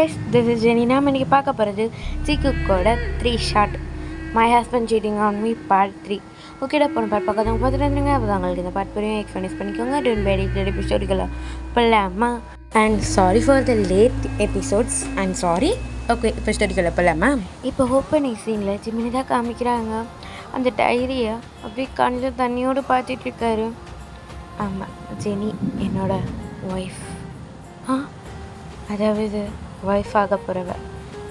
guys, this is Jenny. நாம் இன்றைக்கி பார்க்க போகிறது ஜிகுக்கோட 3 shot my husband cheating on me part 3. ஓகேடா போன பார்ட் பார்க்காதவங்க பார்த்துட்டு அப்போ உங்களுக்கு இந்த பார்ட் பெரிய எக்ஸ்பீரியன்ஸ் பண்ணிக்கோங்க. டூன் பேடி எபிசோடுகளை போகலாமா? And sorry for the late episodes. And sorry. Okay, இப்போ ஸ்டோரிகளை போகலாமா? இப்போ ஓப்பனிங் சீனில் ஜிமினி தான் காமிக்கிறாங்க. அந்த டைரியை அப்படியே கண்ணில் தண்ணியோடு பார்த்துட்ருக்காரு. ஆமாம், ஜெனி என்னோட ஒய்ஃப். அதாவது ஒய்ஃப் ஆக போகிறவ.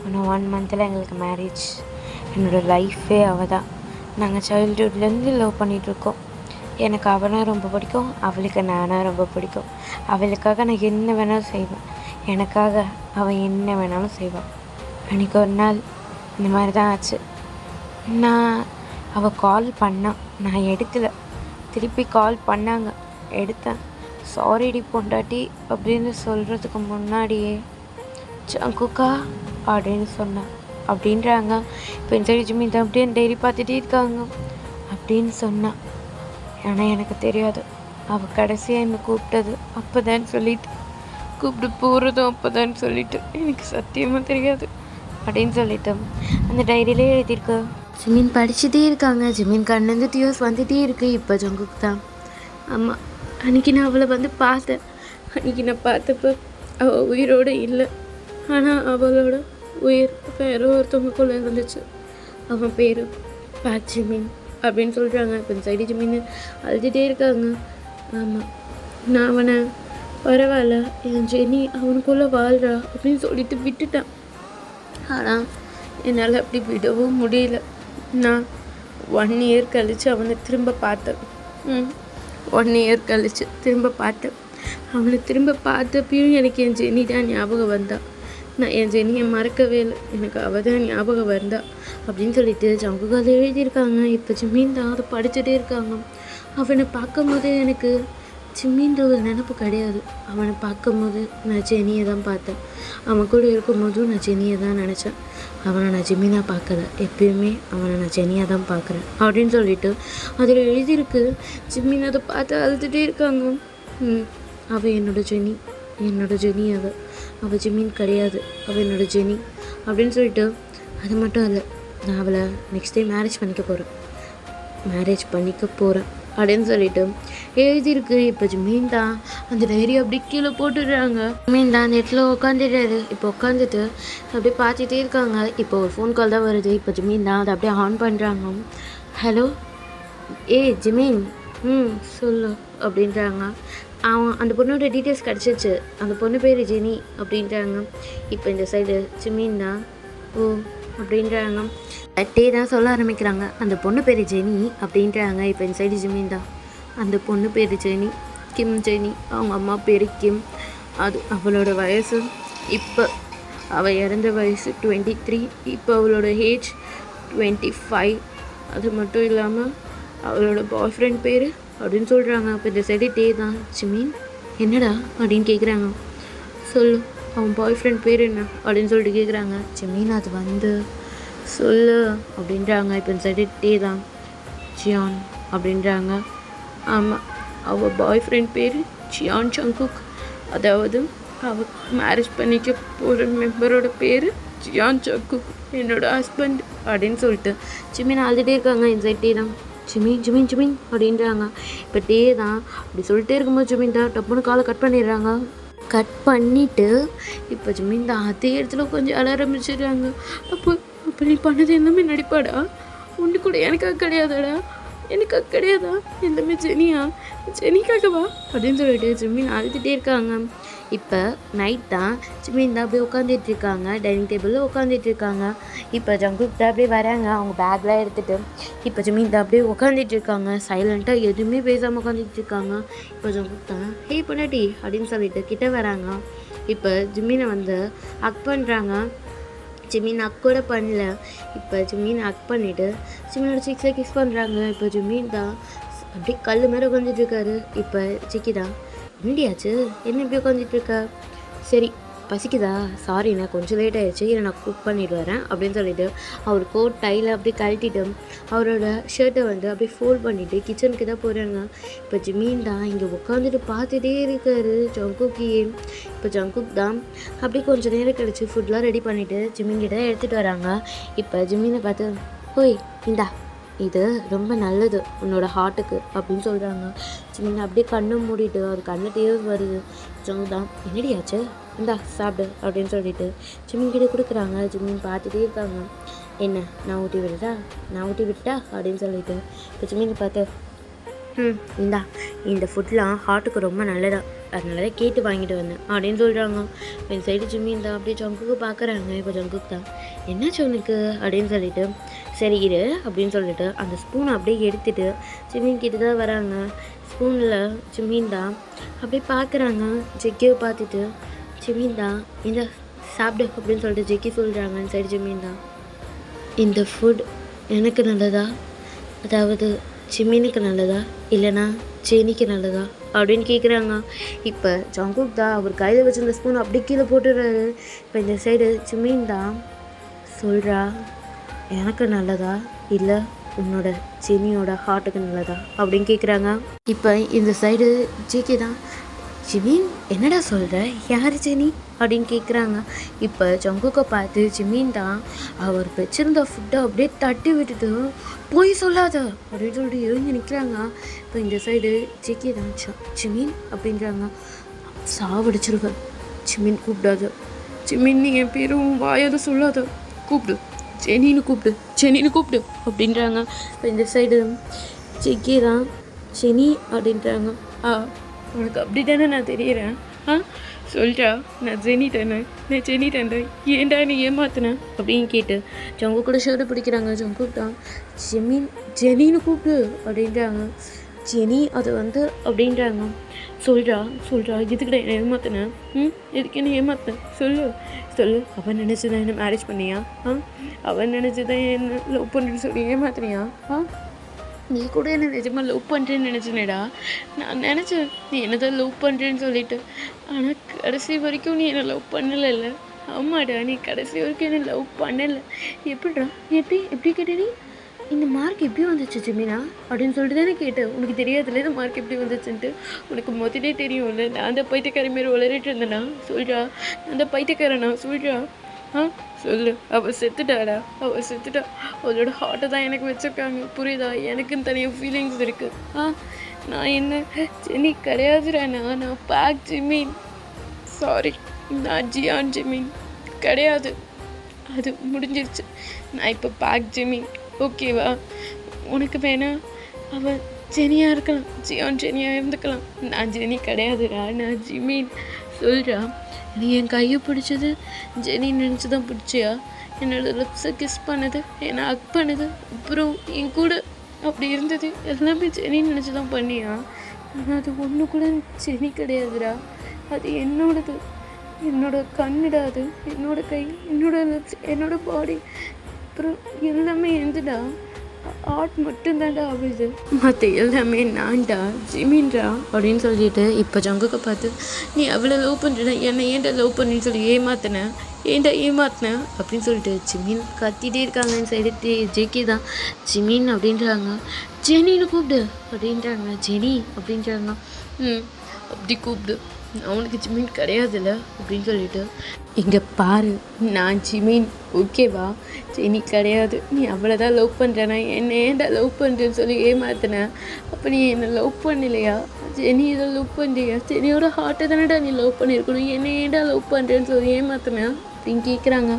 இன்னும் 1 மந்தில் எங்களுக்கு மேரேஜ். என்னோடய லைஃபே அவள் தான். நாங்கள் சைல்டுஹுட்லேருந்து லவ் பண்ணிகிட்ருக்கோம். எனக்கு அவனை ரொம்ப பிடிக்கும், அவளுக்கு நானாக ரொம்ப பிடிக்கும். அவளுக்காக நான் என்ன வேணாலும் செய்வேன், எனக்காக அவள் என்ன வேணாலும் செய்வாள். அன்றைக்கி ஒரு நாள் இந்த மாதிரி தான் ஆச்சு. அவள் கால் பண்ணான், நான் எடுக்கலை. திருப்பி கால் பண்ணாங்க, எடுத்தேன். சாரிடி பொண்டாட்டி அப்படின்னு சொல்கிறதுக்கு முன்னாடியே சங்குக்கா அப்படின்னு சொன்னான் அப்படின்றாங்க. இப்போ ஜிமி தான் அப்படியே டெய்லி பார்த்துட்டே இருக்காங்க அப்படின்னு சொன்னான். ஆனால் எனக்கு தெரியாது அவள் கடைசியாக என்னை கூப்பிட்டது அப்போ தான் சொல்லிட்டு, கூப்பிட்டு போகிறதும் அப்போ தான் சொல்லிட்டு, எனக்கு சத்தியமாக தெரியாது அப்படின்னு சொல்லிட்டு அந்த டைரியிலே எழுதியிருக்கு. ஜிமின் படிச்சுட்டே இருக்காங்க. ஜிமின் கண்ணந்து டியோஸ் வந்துகிட்டே இருக்குது. இப்போ ஜங்குக்கு தான். ஆமாம், அன்றைக்கி நான் அவளை பார்த்தேன். அன்றைக்கி நான் பார்த்தப்போ அவள் உயிரோடு இல்லை. ஆனால் அவளோட உயிர் வேறு ஒருத்தவங்களுக்குள்ளே இருந்துச்சு. அவன் பேர் பேக் ஜிமின் அப்படின்னு சொல்கிறாங்க. இப்போ சைடு ஜிமின் அழுதுகிட்டே இருக்காங்க. ஆமாம், நான் அவனை பரவாயில்ல, என் ஜெனி அவனுக்குள்ளே வாழ்கிறா அப்படின்னு சொல்லிட்டு விட்டுட்டேன். ஆனால் என்னால் அப்படி விடவும் முடியல. நான் 1 இயர் கழித்து அவனை திரும்ப பார்த்தேன். 1 இயர் கழித்து திரும்ப பார்த்தேன். அவனை திரும்ப பார்த்தப்பையும் எனக்கு என் ஜெனி தான் ஞாபகம் வந்தா. நான் என் ஜெனியை மறக்கவே இல்லை, எனக்கு அவள் தான் ஞாபகம் வந்தா அப்படின்னு சொல்லிட்டு ஜங்குக்கு அதை எழுதியிருக்காங்க. இப்போ ஜிம்மின் தான் அதை படிச்சுட்டே இருக்காங்க. அவனை பார்க்கும்போது எனக்கு ஜிம்மின்ற ஒரு நினப்பு கிடையாது. அவனை பார்க்கும்போது நான் ஜெனியை தான் பார்த்தேன். அவன் கூட இருக்கும்போதும் நான் ஜெனியை தான் நினச்சேன். அவனை நான் ஜிம்மினா பார்க்கல, எப்பயுமே அவனை நான் ஜெனியாக தான் பார்க்குறேன் அப்படின்னு சொல்லிட்டு அதில் எழுதியிருக்கு. ஜிம்மின் அதை பார்த்து அழுதுகிட்டே இருக்காங்க. அவள் என்னோடய ஜெனி அவள் ஜிம்மின் கிடையாது, அவள் என்னோடய ஜெனி அப்படின்னு சொல்லிட்டு, அது மட்டும் இல்லை, நான் அவளை நெக்ஸ்ட் டே மேரேஜ் பண்ணிக்க போகிறேன் அப்படின்னு சொல்லிட்டு எழுதியிருக்கு. இப்போ ஜிம்மின் தான் அந்த டைரி அப்படி கீழே போட்டுடுறாங்க. ஜிம்மின் தான் அந்த இடத்துல உட்காந்துடுறாரு. இப்போ உட்காந்துட்டு அப்படியே பார்த்துட்டே இருக்காங்க. இப்போ ஒரு ஃபோன் கால் தான் வருது. இப்போ ஜிம்மின் தான் அதை அப்படியே ஆன் பண்ணுறாங்க. ஹலோ, ஜிம்மின், சொல்லு அப்படின்றாங்க. அந்த பொண்ணோட டீட்டெயில்ஸ் கிடச்சிச்சு. அந்த பொண்ணு பேர் ஜெனி அப்படின்றாங்க. இப்போ இந்த சைடு ஜிம்மின் தான் அப்படின்றாங்க. டே தான் சொல்ல ஆரம்பிக்கிறாங்க. அந்த பொண்ணு பேர் ஜெனி அப்படின்றாங்க. இப்போ இந்த சைடு ஜிம்மின் தான். அந்த பொண்ணு பேர் ஜெனி, கிம் ஜெனி. அவங்க அம்மா பேர் கிம். அது அவளோட வயசு, இப்போ அவள் இறந்த வயசு 23. இப்போ அவளோட ஏஜ் 25. அது மட்டும் இல்லாமல் அவளோட பாய் ஃப்ரெண்ட் பேர் அப்படின்னு சொல்கிறாங்க. அப்போ இந்த சைடு டே தான். ஜிமின், என்னடா அப்படின்னு கேட்குறாங்க. சொல்லு, அவன் பாய் ஃப்ரெண்ட் பேர் என்ன அப்படின்னு சொல்லிட்டு கேட்குறாங்க. ஜிமின், அது சொல்லு அப்படின்றாங்க. இப்போ இந்த சைடு டே தான். ஜியான் அப்படின்றாங்க. ஆமாம், அவள் பாய் ஃப்ரெண்ட் பேர் ஜியான் சங்குக். அதாவது அவள் மேரேஜ் பண்ணிக்க போகிற மெம்பரோட பேர் ஜியான் சங்குக், என்னோடய ஹஸ்பண்ட் அப்படின்னு சொல்லிட்டு ஜிமின் அழுதுகிட்டே இருக்காங்க. இந்த சைட் டே தான். ஜிமின் அப்படின்றாங்க. இப்போ டே தான் அப்படி சொல்லிட்டே இருக்கும்போது ஜிமின் தான் டப்புன்னு காலை கட் பண்ணிடுறாங்க. கட் பண்ணிவிட்டு இப்போ ஜிமின் தான் அதே இடத்துல கொஞ்சம் அழ ஆரம்பிச்சிடுறாங்க. அப்போ நீ பண்ணது எல்லாமே நடிப்பாடா? ஒன்று கூட எனக்காக கிடையாதாடா? எனக்காக கிடையாதா? எல்லாமே ஜெனிக்காகவா அப்படின்னு சொல்லிட்டு ஜிமின் அழுதுகிட்டே இருக்காங்க. இப்போ நைட் தான். ஜிமின் தான் அப்படியே உட்காந்துட்டு இருக்காங்க. டைனிங் டேபிளில் உட்காந்துட்டு இருக்காங்க. இப்போ ஜங்குக் தான் அப்படியே வராங்க, அவங்க பேக்லாம் எடுத்துகிட்டு. இப்போ ஜிமின் தான் அப்படியே உட்காந்துட்டு இருக்காங்க. சைலண்ட்டாக எதுவுமே பேசாமல் உட்காந்துட்டு இருக்காங்க. இப்போ ஜங்குக் தான் ஹே பொண்டாட்டி அப்படின்னு சொல்லிட்டு கிட்ட வராங்க. இப்போ ஜிமினை ஹக் பண்ணுறாங்க. ஜிமின் ஹக் கூட பண்ணல. இப்போ ஜிமின் ஹக் பண்ணிவிட்டு ஜிமினோட சிக்ஸில் கிஸ் பண்ணுறாங்க. இப்போ ஜிமின் தான் அப்படியே கல் மாதிரி உட்காந்துட்ருக்காரு. இப்போ சிக்கி தான், என்னடியாச்சு, என்ன இப்படி உட்காந்துட்ருக்கா? சரி, பசிக்குதா? சாரி நான் கொஞ்சம் லேட் ஆயிடுச்சு, இதை நான் குக் பண்ணிட்டு வரேன் அப்படின்னு சொல்லிட்டு அவர் கோட் டையில் அப்படியே கழட்டிட்டு அவரோட ஷர்ட்டை வந்து அப்படியே ஃபோல்ட் பண்ணிவிட்டு கிச்சனுக்கு தான் போகிறாங்க. இப்போ ஜிமீன் தான் இங்கே உட்காந்துட்டு பார்த்துட்டே இருக்காரு ஜங்குக்கையே. இப்போ ஜங்குக் தான் அப்படியே கொஞ்சம் நேரம் கழிச்சு ஃபுட்லாம் ரெடி பண்ணிவிட்டு ஜிமீன் கிட்ட எடுத்துகிட்டு வராங்க. இப்போ ஜிமீனை பார்த்து ஓய் இந்தா இது ரொம்ப நல்லது உன்னோட ஹார்ட்டுக்கு அப்படின்னு சொல்கிறாங்க. ஜிமின் அப்படியே கண்ணை மூடிட்டு அவர் கண்ணு தேவை வருது. ஜங்கு தான் என்னடி ஆச்சு, இந்தா சாப்பிடு அப்படின்னு சொல்லிட்டு ஜிமின் கிட்ட கொடுக்குறாங்க. ஜிமின் பார்த்துட்டே இருக்காங்க. என்ன நான் ஊட்டி விட்டுட்டா அப்படின்னு சொல்லிட்டு இப்போ ஜிமின் பார்த்து இந்தா இந்த ஃபுட்லாம் ஹார்ட்டுக்கு ரொம்ப நல்லதா, அதனால கேட்டு வாங்கிட்டு வந்தேன் அப்படின்னு சொல்கிறாங்க. என் சைடு ஜிமின் தான் அப்படியே ஜங்குக்கு பார்க்குறாங்க. இப்போ ஜங்குக்கு தான் என்னாச்சு உனக்கு அப்படின்னு சொல்லிட்டு சரி இரு அப்படின்னு சொல்லிட்டு அந்த ஸ்பூனை அப்படியே எடுத்துகிட்டு ஜிமின் கிட்ட தான் வராங்க. ஸ்பூனில் ஜிமின் தான் அப்படியே பார்க்குறாங்க. ஜெக்கியை பார்த்துட்டு ஜிமின் தான் இந்த சாப்பிடு அப்படின்னு சொல்லிட்டு ஜெக்கி சொல்கிறாங்க. என் சைடு ஜிமின் தான் இந்த ஃபுட் எனக்கு நல்லதா, அதாவது ஜிமினுக்கு நல்லதா இல்லைனா ஜெனிக்கு நல்லதா அப்படின்னு கேட்குறாங்க. இப்போ ஜங்குக் தான் அவர் கையில் வச்சுருந்த ஸ்பூன் அப்படி கீழே போட்டுடுறாரு. இப்போ இந்த சைடு ஜிமின் தான் சொல்கிறா எனக்கு நல்லதா இல்லை உன்னோட ஜெனியோட ஹார்ட்டுக்கு நல்லதா அப்படின்னு கேட்குறாங்க. இப்போ இந்த சைடு ஜிகே தான் ஜிமின் என்னடா சொல்கிற, யார் ஜெனி அப்படின்னு கேட்குறாங்க. இப்போ ஜங்குக்கை பார்த்து ஜிமின் தான் அவர் வச்சுருந்த ஃபுட்டை அப்படியே தட்டி விட்டுட்டு போய் சொல்லாத அப்படின்னு சொல்லிட்டு எழுந்து நிற்கிறாங்க. இப்போ இந்த சைடு ஜிகே தான் ஜிமின் அப்படின்றாங்க. சாவடிச்சிருவேன், ஜிமின் கூப்பிடாத, ஜிமின் நீ என் பேரும் வாயாத சொல்லாத, கூப்பிடு ஜெனின்னு கூப்பிடு அப்படின்றாங்க. இப்போ இந்த சைடு ஜிகே தான் ஜெனி அப்படின்றாங்க. உனக்கு அப்படி தானே நான் தெரியறேன், சொல்கிறா நான் ஜெனி தானே ஏன்டா நீ ஏமாத்தினேன் அப்படின்னு கேட்டு ஜங்கு கூட ஷர்ட்டு பிடிக்கிறாங்க. ஜங்கு தான் ஜெனின்னு கூப்பிடு அப்படின்றாங்க. ஜெனி அது வந்து அப்படின்றாங்க. சொல்கிறா இதுக்கிட்ட என்ன ஏமாத்தினேன், எதுக்கு என்ன ஏமாத்தினேன் சொல்லு அவன் நினச்சிதான் என்ன மேரேஜ் பண்ணியா, அவன் நினச்சிதான் என்ன லவ் பண்ணுறேன்னு சொல்லி ஏமாத்தினியா, நீ கூட என்ன நிஜமாக லவ் பண்ணுறேன்னு நினச்சினேடா. நான் நினச்சேன் நீ என்னதான் லவ் பண்ணுறேன்னு சொல்லிட்டு, ஆனால் கடைசி வரைக்கும் நீ என்னை லவ் பண்ணலைல்ல. ஆமாடா நீ கடைசி வரைக்கும் என்னை லவ் பண்ணலை. எப்படி கேட்ட நீ இந்த மார்க் எப்படி வந்துச்சு ஜிமினா அப்படின்னு சொல்லிட்டு தானே கேட்டேன். உனக்கு தெரியாதுல்ல இந்த மார்க் எப்படி வந்துச்சுன்ட்டு, உனக்கு முதலே தெரியும்ல. நான் அந்த பைத்தியக்காரி மாரி உளறிட்டு இருந்தேனா, சொல்கிறா அந்த பைத்தியக்காரனா, சொல்கிறா சொல்லு. அவள் செத்துட்டா, அவளோட ஹார்ட்டை தான் எனக்கு வச்சுருக்காங்க, புரியுதா? எனக்குன்னு தனியாக ஃபீலிங்ஸ் இருக்குது. நான் என்ன ஜெனி கிடையாதுடா, நான் பேக் ஜிமின், சாரி நான் ஜியான் ஜிமின் கிடையாது, அது முடிஞ்சிருச்சு. நான் இப்போ பேக் ஜிமின், ஓகேவா? உனக்கு வேணா அவள் ஜெனியாக இருக்கலாம், ஜியான் ஜெனியாக இருந்துக்கலாம், நான் ஜெனி கிடையாதுடா, நான் ஜிமின். சொல்கிறா நீ என் கையை பிடிச்சது ஜெனி நினச்சி தான் பிடிச்சியா? என்னோட லிப்ஸை கிஸ் பண்ணது, என்னை ஹக் பண்ணது, அப்புறம் என் கூட அப்படி இருந்தது எல்லாமே ஜெனி நினச்சி தான் பண்ணியா? ஆனால் அது ஒன்று கூட ஜெனி கிடையாதுடா, அது என்னோட கண்ணுடா, அது என்னோட கை, என்னோட லிப்ஸ், என்னோட பாடி, அப்புறம் எல்லாமே எந்துடா, ஆர்ட் மட்டும்தான்டா ஆகுது, மற்ற எல்லாமே நான்டா ஜிமின்டா அப்படின்னு சொல்லிட்டு இப்போ ஜங்குக்கு பார்த்து நீ அவ்வளோ லவ் பண்ணுறேன், என்னை ஏன்டா லவ் பண்ணின்னு சொல்லி ஏமாத்தினேன் அப்படின்னு சொல்லிட்டு ஜிமின் கத்திட்டே இருக்காங்க. சைடு ஜேகே தான் ஜிமின் அப்படின்றாங்க. ஜெனின்னு கூப்பிடு அப்படின்றாங்க. ஜெனி அப்படின்றாங்க. அப்படி கூப்பிடு, அவனுக்கு ஜிமின் கிடையாதுல்ல அப்படின்னு சொல்லிட்டு, இங்கே பாரு நான் ஜிமின், ஓகேவா? ஜெனி கிடையாது, நீ அவ்வளோதான் லவ் பண்ணுறேன்னா என்னை ஏன்டா லவ் பண்ணுறேன்னு சொல்லி ஏமாத்தினேன். அப்போ நீ என்னை லவ் பண்ணலையா? ஜெனி இதை லவ் பண்ணுறியா? ஜெனியோட ஹார்ட்டை தானேடா நீ லவ் பண்ணியிருக்கணும், என்னை ஏன்டா லவ் பண்ணுறேன்னு சொல்லி ஏமாத்தினேன் அப்படின்னு கேட்குறாங்க.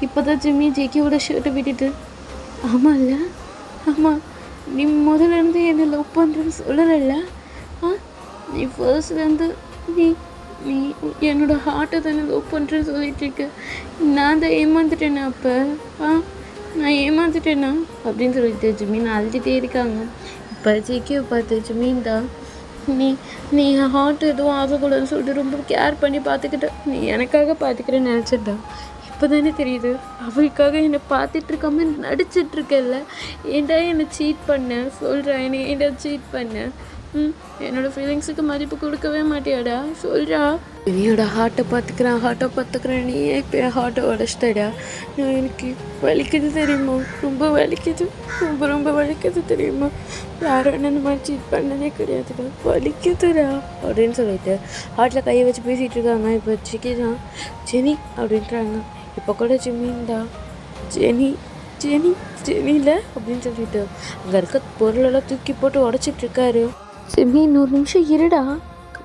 இப்போ தான் ஜிம்மி ஜெக்கியோட ஷர்ட்டை விட்டுட்டு, ஆமாம் நீ முதலேருந்து என்னை லவ் பண்ணுறேன்னு சொல்லலைல்ல, நீ ஃபர்ஸ்ட்லேருந்து நீ என்னோட ஹார்ட்டை தானே லவ் பண்ணுறேன்னு சொல்லிட்டு இருக்க, நான் தான் ஏமாந்துட்டேனா? அப்போ நான் ஏமாந்துட்டேனா அப்படின்னு சொல்லிட்டு ஜிமின் அழுதுகிட்டே இருக்காங்க. இப்போ ஜெக்கியை பார்த்து ஜிமின் தான் நீ என் ஹார்ட் எதுவும் ஆகக்கூடாதுன்னு சொல்லிட்டு ரொம்ப கேர் பண்ணி பார்த்துக்கிட்டேன், நீ எனக்காக பார்த்துக்கிறேன்னு நினச்சிட்டா. இப்போ தானே தெரியுது அவளுக்காக என்னை பார்த்துட்ருக்காம நடிச்சிட்ருக்கல. ஏன்டா என்னை சீட் பண்ண சொல்கிறேன், என்னை ஏன்டா சீட் பண்ண என்னோடய ஃபீலிங்ஸுக்கு மதிப்பு கொடுக்கவே மாட்டியாடா? சொல்கிறா. என்னோட ஹார்ட்டை பார்த்துக்கிறேன் நீ இப்போ என் ஹார்ட்டை உடச்சிட்டடா. நான் எனக்கு வலிக்குது தெரியுமா? ரொம்ப வலிக்குது, ரொம்ப ரொம்ப வலிக்குது தெரியுமா? யாரும் என்ன இந்த மாதிரி சீட் பண்ணதே கிடையாதுடா, வலிக்குதுடா அப்படின்னு சொல்லிட்டு ஹார்ட்டில் கையை வச்சு பேசிகிட்டு இருக்காங்க. இப்போ சிக்கி தான் ஜெனி அப்படின்றாங்க. இப்போ கூட ஜிம்மின்டா ஜெனியில் அப்படின்னு சொல்லிட்டு அங்கே இருக்க பொருளெல்லாம் தூக்கி போட்டு உடச்சிட்டு இருக்காரு. ஜிம்மின் ஒரு நிமிஷம் இருடா,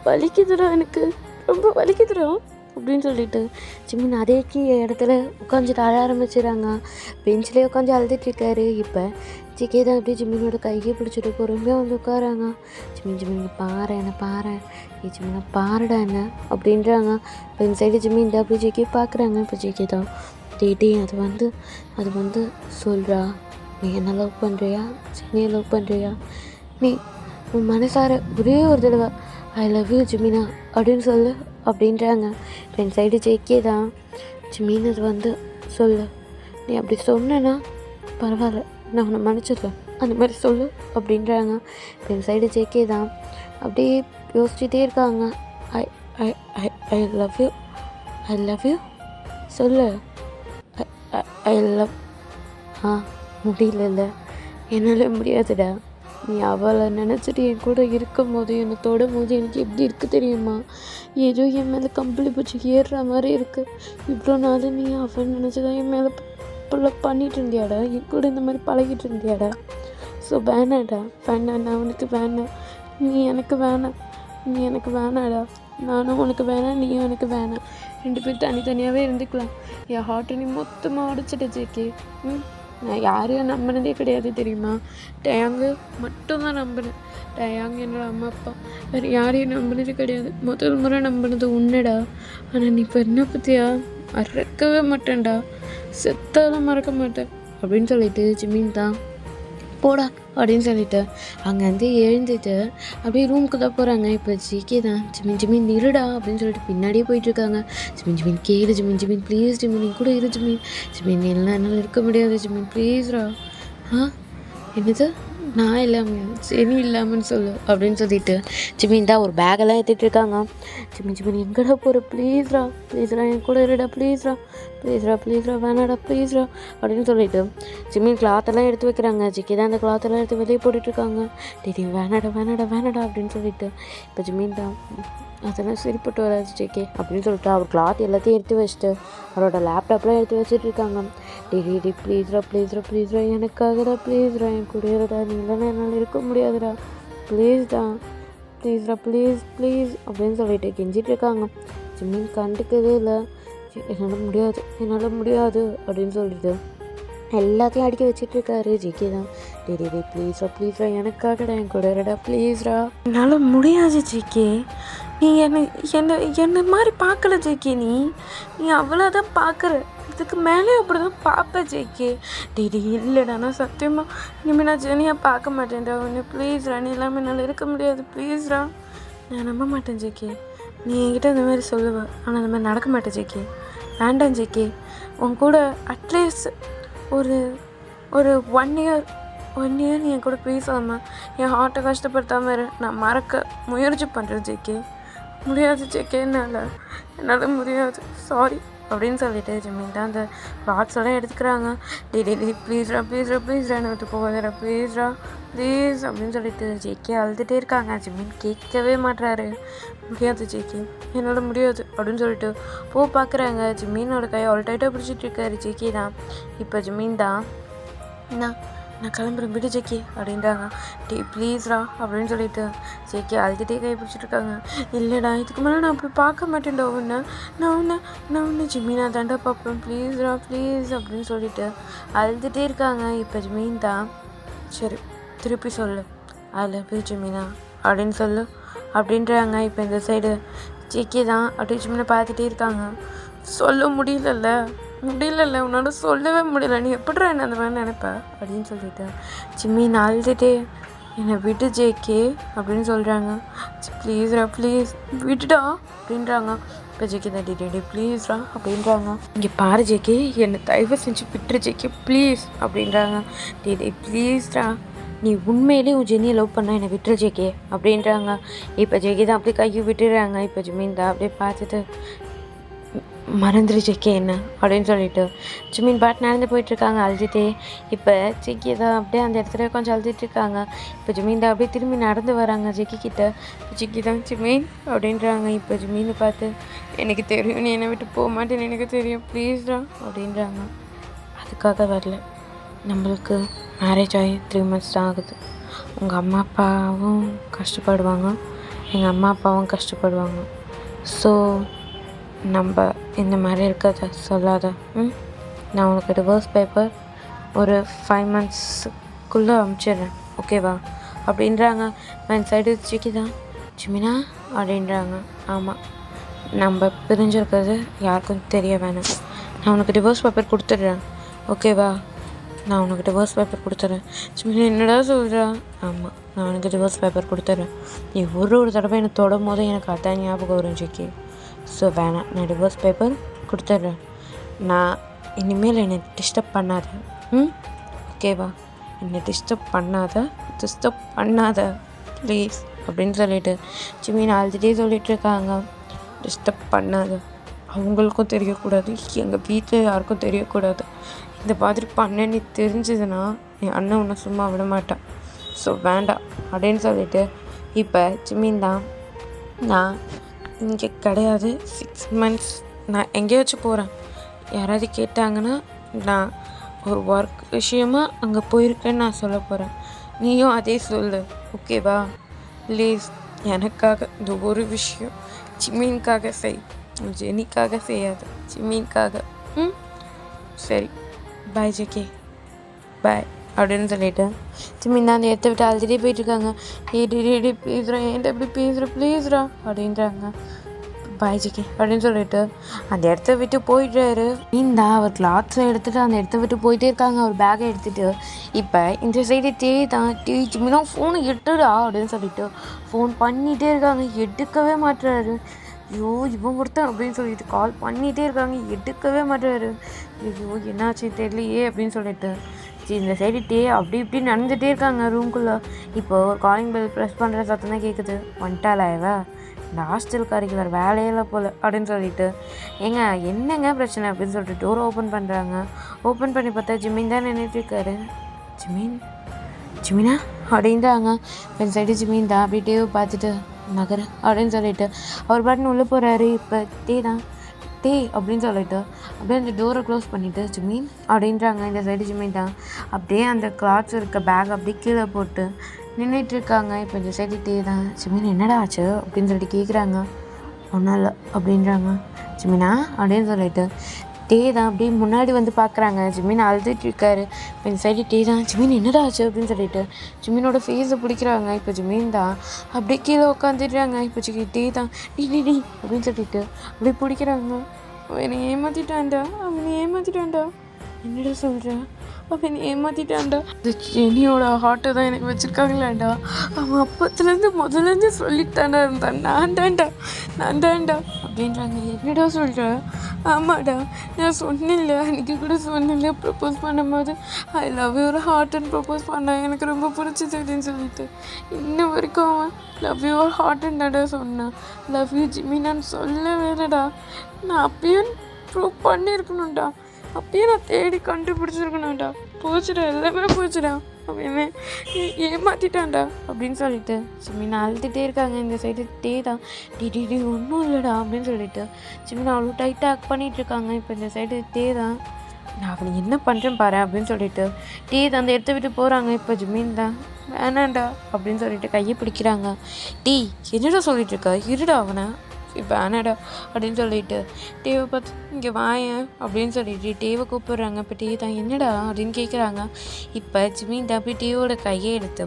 வலிக்குதுடா, எனக்கு ரொம்ப வலிக்குதுடா அப்படின்னு சொல்லிட்டு ஜிம்மின் அதே இடத்துல உட்காந்துட்டு அழ ஆரம்பிச்சிடறாங்க. பெஞ்சிலே உட்காந்து அழுதுட்டுருக்காரு. இப்போ ஜிக்கே தான் அப்படியே ஜிம்மினோட கையை பிடிச்சிட்டு பொறுமையாக வந்து உட்காராங்க. ஜிம்மின் பாரு என்ன பாரு, ஜிம்மினை பாருடா என்ன அப்படின்றாங்க. இப்போ இந்த சைடு ஜிம்மின் தான் அப்படி ஜிக்கே பார்க்குறாங்க. இப்போ ஜிக்கே தான் டே அது வந்து சொல்கிறா, நீ என்ன லவ் பண்ணுறியா, ஜெனியை லவ் பண்ணுறியா, நீ உன் மனசார ஒரே ஒரு தடவை ஐ லவ் யூ ஜிமினா அப்படின்னு சொல்லு அப்படின்றாங்க. என் சைடு ஜேக்கே தான் ஜிமின் அது வந்து சொல்லு, நீ அப்படி சொன்னா பரவாயில்ல, நான் உன்னை மன்னிச்சிடுறேன், அந்த மாதிரி சொல்லு அப்படின்றாங்க. என் சைடு ஜேக்கே தான் அப்படியே யோசிச்சுட்டே இருக்காங்க. I I I I love you, I love you சொல்லு, ஐ லவ் முடியல, என்னால் முடியாதுடா. நீ அவளை நினச்சிட்டு என் கூட இருக்கும் போது, என்னை தொடும் போது எனக்கு எப்படி இருக்குது தெரியுமா? ஏதோ என் மேலே கம்பளி பூச்சி ஏறுற மாதிரி இருக்குது. இவ்வளோ நாள் நீ அவள் நினச்சிதான் என் மேலே இப்போல்லாம் பண்ணிகிட்டு இருந்தியாடா, என் கூட இந்த மாதிரி பழகிட்டு இருந்தியாடா. ஸோ வேணாடா, நான் அவனுக்கு வேணாம், நீ எனக்கு வேணாடா, நானும் உனக்கு வேணாம், நீயும் எனக்கு வேணாம், 2 பேர் தனித்தனியாகவே இருந்துக்கலாம். என் ஹார்ட்டை நீ மொத்தமாக உடைச்சிட்ட ஜேக்கே. நான் யாரையும் நம்பினதே கிடையாது தெரியுமா? டயாங்கு மட்டும்தான் நம்பினேன். டயாங் என்னோடய அம்மா அப்பா, வேறு யாரையும் நம்பினது கிடையாது. முதல் முறை நம்பினது உன்னடா. ஆனால் நீ இப்போ என்ன பற்றியா? மறக்கவே மாட்டேன்டா, செத்தாலும் மறக்க மாட்டேன் அப்படின்னு சொல்லிட்டு ஜிம்மின் தான் போடா அப்படின்னு சொல்லிட்டு அங்கேருந்து எழுந்துட்டு அப்படியே ரூமுக்கு தான் போகிறாங்க. இப்போ ஜிகே தான் ஜிமின் இருடா அப்படின்னு சொல்லிட்டு பின்னாடியே போயிட்டுருக்காங்க. ஜிமின் கேளு, ஜிமின் ப்ளீஸ் நீ கூட இரு ஜிமின் என்னால் இருக்க முடியாது ஜிமின் ப்ளீஸ்ரா. என்னது, நான் இல்லாமல் சரி இல்லாமன்னு சொல்லு அப்படின்னு சொல்லிட்டு ஜிமின் தான் ஒரு பேக்கெல்லாம் ஏற்றிட்டு இருக்காங்க. ஜிமின் எங்கடா போகிற, ப்ளீஸ்ரா என் கூட இருடா, ப்ளீஸ்ரா வேணாடா ப்ளீஸ்ரா அப்படின்னு சொல்லிட்டு ஜிமின் கிளாத்தெல்லாம் எடுத்து வைக்கிறாங்க. ஜிக்கி தான் அந்த கிளாத்தெல்லாம் எடுத்து வெளியே போட்டுட்ருக்காங்க. டேய் வேணாடா அப்படின்னு சொல்லிட்டு இப்போ ஜிமின் தான் அதெல்லாம் சரிப்பட்டு வராது ஜேகே அப்படின்னு சொல்லிட்டு அவர் கிளாத் எல்லாத்தையும் எடுத்து வச்சுட்டு அவரோட லேப்டாப்லாம் எடுத்து வச்சுட்டு இருக்காங்க. டே ப்ளீஸ்ரா எனக்காகடா, ப்ளீஸ்ரா என் கூடடா, நீ இல்லைன்னா என்னால் இருக்க முடியாதுடா, ப்ளீஸ் அப்படின்னு சொல்லிட்டு கெஞ்சிட்டு இருக்காங்க. ஜிம்மின் கண்டுக்கவே இல்லை. என்னால் முடியாது அப்படின்னு சொல்லிட்டு எல்லாத்தையும் அடிக்க வச்சிட்ருக்காரு. ஜிகே தான் டே ப்ளீஸ்ரா எனக்காகடா, என் கூடடா, ப்ளீஸ்ரா என்னால் முடியாது ஜிகே, நீ என்னை மாதிரி பார்க்கல ஜேகே, நீ அவ்வளோதான் பார்க்குற, இதுக்கு மேலே அப்படி தான் பார்ப்பேன் ஜேகே. டே இல்லைடா, நான் சத்தியமாக இனிமேல் நான் ஜெனியாக பார்க்க மாட்டேன்டா, உன்னை ப்ளீஸ்ரா, நீ இல்லாமல் என்னால் இருக்க முடியாது, ப்ளீஸ்ரா. நான் நம்ப மாட்டேன் ஜேகே, நீ என்கிட்ட இந்த மாதிரி சொல்லுவ, ஆனால் அந்த மாதிரி நடக்க மாட்டேன் ஜேகே, வேண்டாம் ஜேகே. உன் கூட அட்லீஸ்ட் ஒரு 1 இயர் நீ என் கூட பேசாமல் என் ஹார்ட்டை கஷ்டப்படுத்தாமல் இரு, நான் மறக்க முயற்சி பண்ணுறேன் ஜேகே. முடியாது ஜேகே, என்னால் முடியாது, சாரி அப்படின்னு சொல்லிட்டு ஜிம்மின் தான் அந்த கிளாத்ஸ் எல்லாம் எடுத்துக்கிறாங்க. டே ப்ளீஸ்ரா என்னை விட்டு போகாதடா, ப்ளீஸ் அப்படின்னு சொல்லிட்டு ஜேகே அழுதுகிட்டே இருக்காங்க. ஜிம்மின் கேட்கவே மாட்டுறாரு. முடியாது ஜேகே, என்னால் முடியாது அப்படின்னு சொல்லிட்டு பார்க்குறாங்க. ஜிம்மினோட கையை அவ்வளோ டைட்டாக பிடிச்சிட்டு இருக்காரு ஜேகே தான். இப்போ ஜிம்மின் தான் நான் கிளம்புறேன் விடு ஜேகே அப்படின்றாங்க. டே ப்ளீஸ்ரா அப்படின்னு சொல்லிட்டு ஜேகே அழுதுகிட்டே கை பிடிச்சிட்ருக்காங்க. இல்லைடா, இதுக்கு மேலே நான் அப்படி பார்க்க மாட்டேன்டா உன்னை, நான் ஒன்று ஜிம்மினா தாண்டா பார்ப்பேன், ப்ளீஸ் அப்படின்னு சொல்லிட்டு அழுதுகிட்டே இருக்காங்க. இப்போ ஜிம்மின் தான் சரி திருப்பி சொல்லு, ஐ லவ் யூ ஜிம்மினா அப்படின்னு சொல்லு அப்படின்றாங்க. இப்போ இந்த சைடு ஜேகே தான் அப்படியே ஜிம்மினை பார்த்துட்டே இருக்காங்க. சொல்ல முடியல உன்னோட சொல்லவே முடியல, நீ எப்படிடா என்ன அந்த மாதிரி நினைப்ப அப்படின்னு சொல்லிட்டு ஜிம்மின் அழுதுகிட்டே என்னை விட்டு ஜேகே அப்படின்னு சொல்கிறாங்க. ப்ளீஸ் விட்டுடா அப்படின்றாங்க. இப்போ ஜேகே தான் டே ப்ளீஸ்ரா அப்படின்றாங்க. இங்கே பாரு ஜேகே, என்னை தயவு செஞ்சு விட்டுரு ஜேகே ப்ளீஸ் அப்படின்றாங்க. டே ப்ளீஸ்ரா நீ உண்மையிலே உன் ஜெனியை லவ் பண்ணால் என்னை விட்டுரு ஜேகே அப்படின்றாங்க. இப்போ ஜேகே தான் அப்படியே கையை விட்டுடுறாங்க. இப்போ ஜிமின் தான் அப்படியே பார்த்துட்டு மறந்துரு ஜேகே என்ன அப்படின்னு சொல்லிட்டு ஜிமின் பாட்டு நடந்து போயிட்டுருக்காங்க அழுதுகிட்டே. இப்போ ஜெக்கி தான் அப்படியே அந்த இடத்துல கொஞ்சம் அழுதுட்டுருக்காங்க. இப்போ ஜிமின் தான் அப்படியே திரும்பி நடந்து வராங்க ஜெக்கி கிட்ட. ஜெக்கி தான் ஜிமின் அப்படின்றாங்க. இப்போ ஜிமினை பார்த்து எனக்கு தெரியும் நீ என்னை விட்டு போக மாட்டேன்னு எனக்கு தெரியும் ப்ளீஸ்டா அப்படின்றாங்க. அதுக்காக வரல, நம்மளுக்கு மேரேஜ் ஆகி 3 months தான் ஆகுது. உங்கள் அம்மா அப்பாவும் கஷ்டப்படுவாங்க, எங்கள் அம்மா அப்பாவும் கஷ்டப்படுவாங்க. ஸோ நம்ம இந்த மாதிரி இருக்கிறத சொல்லாத. நான் உனக்கு டிவோர்ஸ் பேப்பர் ஒரு 5 monthsக்குள்ளே அனுப்பிச்சிடுறேன், ஓகேவா அப்படின்றாங்க. என் சைடு ஜிக்கி தான் ஜிமினா அப்படின்றாங்க. ஆமாம், நம்ம பிரிஞ்சிருக்கிறது யாருக்கும் தெரிய வேணாம். நான் உனக்கு டிவோர்ஸ் பேப்பர் கொடுத்துட்றேன், ஓகேவா. நான் உனக்கு டிவோர்ஸ் பேப்பர் கொடுத்துட்றேன். ஜிமினா என்னடா சொல்கிறா? ஆமாம், நான் உனக்கு டிவோர்ஸ் பேப்பர் கொடுத்துட்றேன். நீ ஒரு தடவை என்னை தொடும் போது எனக்கு அதான் ஞாபகம் வரும் ஜிக்கி. ஸோ வேணாம், நான் டிவோர்ஸ் பேப்பர் கொடுத்துட்றேன். நான் இனிமேல் என்னை டிஸ்டர்ப் பண்ணாத, ஓகேவா. என்னை டிஸ்டர்ப் பண்ணாத ப்ளீஸ் அப்படின்னு சொல்லிட்டு ஜிமின் ஆல்ரெடி சொல்லிகிட்ருக்காங்க. டிஸ்டர்ப் பண்ணாத, அவங்களுக்கும் தெரியக்கூடாது, எங்கள் வீட்டில் யாருக்கும் தெரியக்கூடாது. இந்த மாதிரி பண்ணேன்னு தெரிஞ்சதுன்னா என் அண்ணன் உன்னை சும்மா விட மாட்டான். ஸோ வேண்டாம் அப்படின்னு சொல்லிட்டு இப்போ ஜிமின் தான் நான் இங்கே கிடையாது, 6 months நான் எங்கேயாச்சும் போகிறேன், யாராவது கேட்டாங்கன்னா நான் ஒரு ஒர்க் விஷயமா அங்கே போயிருக்கேன்னு நான் சொல்ல போகிறேன். நீயும் அதே சொல்லு, ஓகேவா. ப்ளீஸ் எனக்காக இந்த ஒரு விஷயம் ஜிமின்காக செய், ஜெனிக்காக செய்யாது, ஜிமின்காக. சரி, பாய் ஜெகே, பாய் அப்படின்னு சொல்லிட்டு ஜிமின் தான் அந்த இடத்த விட்டு அழுதுகிட்டே போயிட்டுருக்காங்க. ஏடி பேசுகிறேன், ஏன்ட்ட எப்படி பேசுகிற ப்ளீஸ்ரா அப்படின்றாங்க. பாய் ஜிக்கி அப்படின்னு சொல்லிட்டு அந்த இடத்த விட்டு போயிட்டாரு. இந்த அவர் கிளாத்ஸை எடுத்துகிட்டு அந்த இடத்த விட்டு போயிட்டே இருக்காங்க, அவர் பேக்கை எடுத்துகிட்டு. இப்போ இந்த சைடு தான் ஜிமினா ஃபோனை எடுத்துடா அப்படின்னு சொல்லிட்டு ஃபோன் பண்ணிகிட்டே இருக்காங்க, எடுக்கவே மாட்டுறாரு. ஐயோ இவன் ஒருத்தன் அப்படின்னு சொல்லிட்டு கால் பண்ணிகிட்டே இருக்காங்க, எடுக்கவே மாட்டுறாரு. ஐயோ என்னாச்சு தெரியலையே அப்படின்னு சொல்லிட்டு இந்த சைடு அப்படி இப்படி நடந்துகிட்டே இருக்காங்க ரூம்குள்ளே. இப்போ ஒரு காலிங் பெல் ப்ரெஸ் பண்ணுற சத்தம் தான் கேட்குது. வந்துட்டாளா இவ, இந்த ஹாஸ்டல்காரிக்கு வேறு வேலையில போல் அப்படின்னு சொல்லிட்டு ஏங்க என்னங்க பிரச்சனை அப்படின்னு சொல்லிட்டு டோர் ஓப்பன் பண்ணுறாங்க. ஓப்பன் பண்ணி பார்த்தா ஜிமின் தான் நின்றுட்டுருக்காரு. ஜிமினா அப்படின்றாங்க. இந்த சைடு ஜிமின் தான் அப்படியே பார்த்துட்டு நகர அப்படின்னு சொல்லிட்டு அவர் பாட்டுன்னு உள்ளே போகிறாரு. இப்போ தான் அப்படின்னு சொல்லிட்டு அப்படியே அந்த டோரை க்ளோஸ் பண்ணிவிட்டு ஜிமின் அப்படின்றாங்க. இந்த சைடு ஜிமின் தான் அப்படியே அந்த கிளாத்ஸ் இருக்க பேக் அப்படியே கீழே போட்டு நின்றுட்டுருக்காங்க. இப்போ இந்த சைடு தான் ஜிமின் என்னடா ஆச்சு அப்படின்னு சொல்லிட்டு கேட்குறாங்க. ஒன்றும் இல்லை அப்படின்றாங்க. ஜிமினா அப்படின்னு சொல்லிட்டு தான் அப்படியே முன்னாடி வந்து பார்க்குறாங்க. ஜிமின் அழுதுட்டுருக்காரு. இப்போ இந்த சைடு தான் ஜிமின் என்னடா ஆச்சு அப்படின்னு சொல்லிட்டு ஜிமினோட ஃபேஸை பிடிக்கிறாங்க. இப்போ ஜிமின் தான் அப்படியே கீழே உட்காந்துடுறாங்க. இப்போ தான் டி அப்படின்னு சொல்லிட்டு அப்படியே பிடிக்கிறாங்க. அவனை ஏமாற்றிட்டான்டா. என்னடா சொல்கிறேன், அவன் ஏமாற்றிட்டான்டா. இந்த ஜெனியோட ஹார்ட்டை தான் எனக்கு வச்சுருக்காங்களாண்டா. அவன் அப்பத்துலேருந்து முதலேருந்து சொல்லிட்டான்டா இருந்தான், நான் தான்டா அப்படின்றாங்க. என்னடா சொல்கிற? ஆமாடா, நான் சொன்னேன்ல, அன்றைக்கி கூட சொன்னேன்ல ப்ரப்போஸ் பண்ணும்போது ஐ லவ் யுவர் ஹார்ட்னு ப்ரப்போஸ் பண்ணான், எனக்கு ரொம்ப பிடிச்சது அப்படின்னு சொல்லிட்டு. இன்ன வரைக்கும் அவன் லவ் யுவர் ஹார்ட்னு தான்டா சொன்னான், லவ் யூ ஜிமினான்னு சொல்லவே இல்லைடா. நான் அப்பயும் ப்ரூவ் பண்ணியிருக்கணும்டா, அப்பயே நான் தேடி கண்டுபிடிச்சிருக்கணும்டா. போச்சுடா, எல்லாமே போச்சுடா, அவன் ஏமாற்றிட்டான்டா அப்படின்னு சொல்லிட்டு ஜிமின் அழுதுகிட்டே இருக்காங்க. இந்த சைடு தான் டி ஒன்றும் இல்லைடா அப்படின்னு சொல்லிட்டு ஜிமின் அவ்வளோ டைட்டாக ஆக் பண்ணிகிட்ருக்காங்க. இப்போ இந்த சைடு தான் நான் அவனை என்ன பண்ணுறேன் பாரு அப்படின்னு சொல்லிட்டு தான் அந்த இடத்த விட்டு போகிறாங்க. இப்போ ஜிமின் தான் வேணாண்டா அப்படின்னு சொல்லிட்டு கையை பிடிக்கிறாங்க. என்னடா சொல்லிகிட்ருக்கா, இருடா அவனை வேணாடா அப்படின்னு சொல்லிட்டு டேவை பார்த்து இங்கே வாயேன் அப்படின்னு சொல்லிட்டு டேவை கூப்பிட்றாங்க. இப்போ தான் என்னடா அப்படின்னு கேட்குறாங்க. இப்போ ஜிமின் தான் போய் டேவோட கையை எடுத்து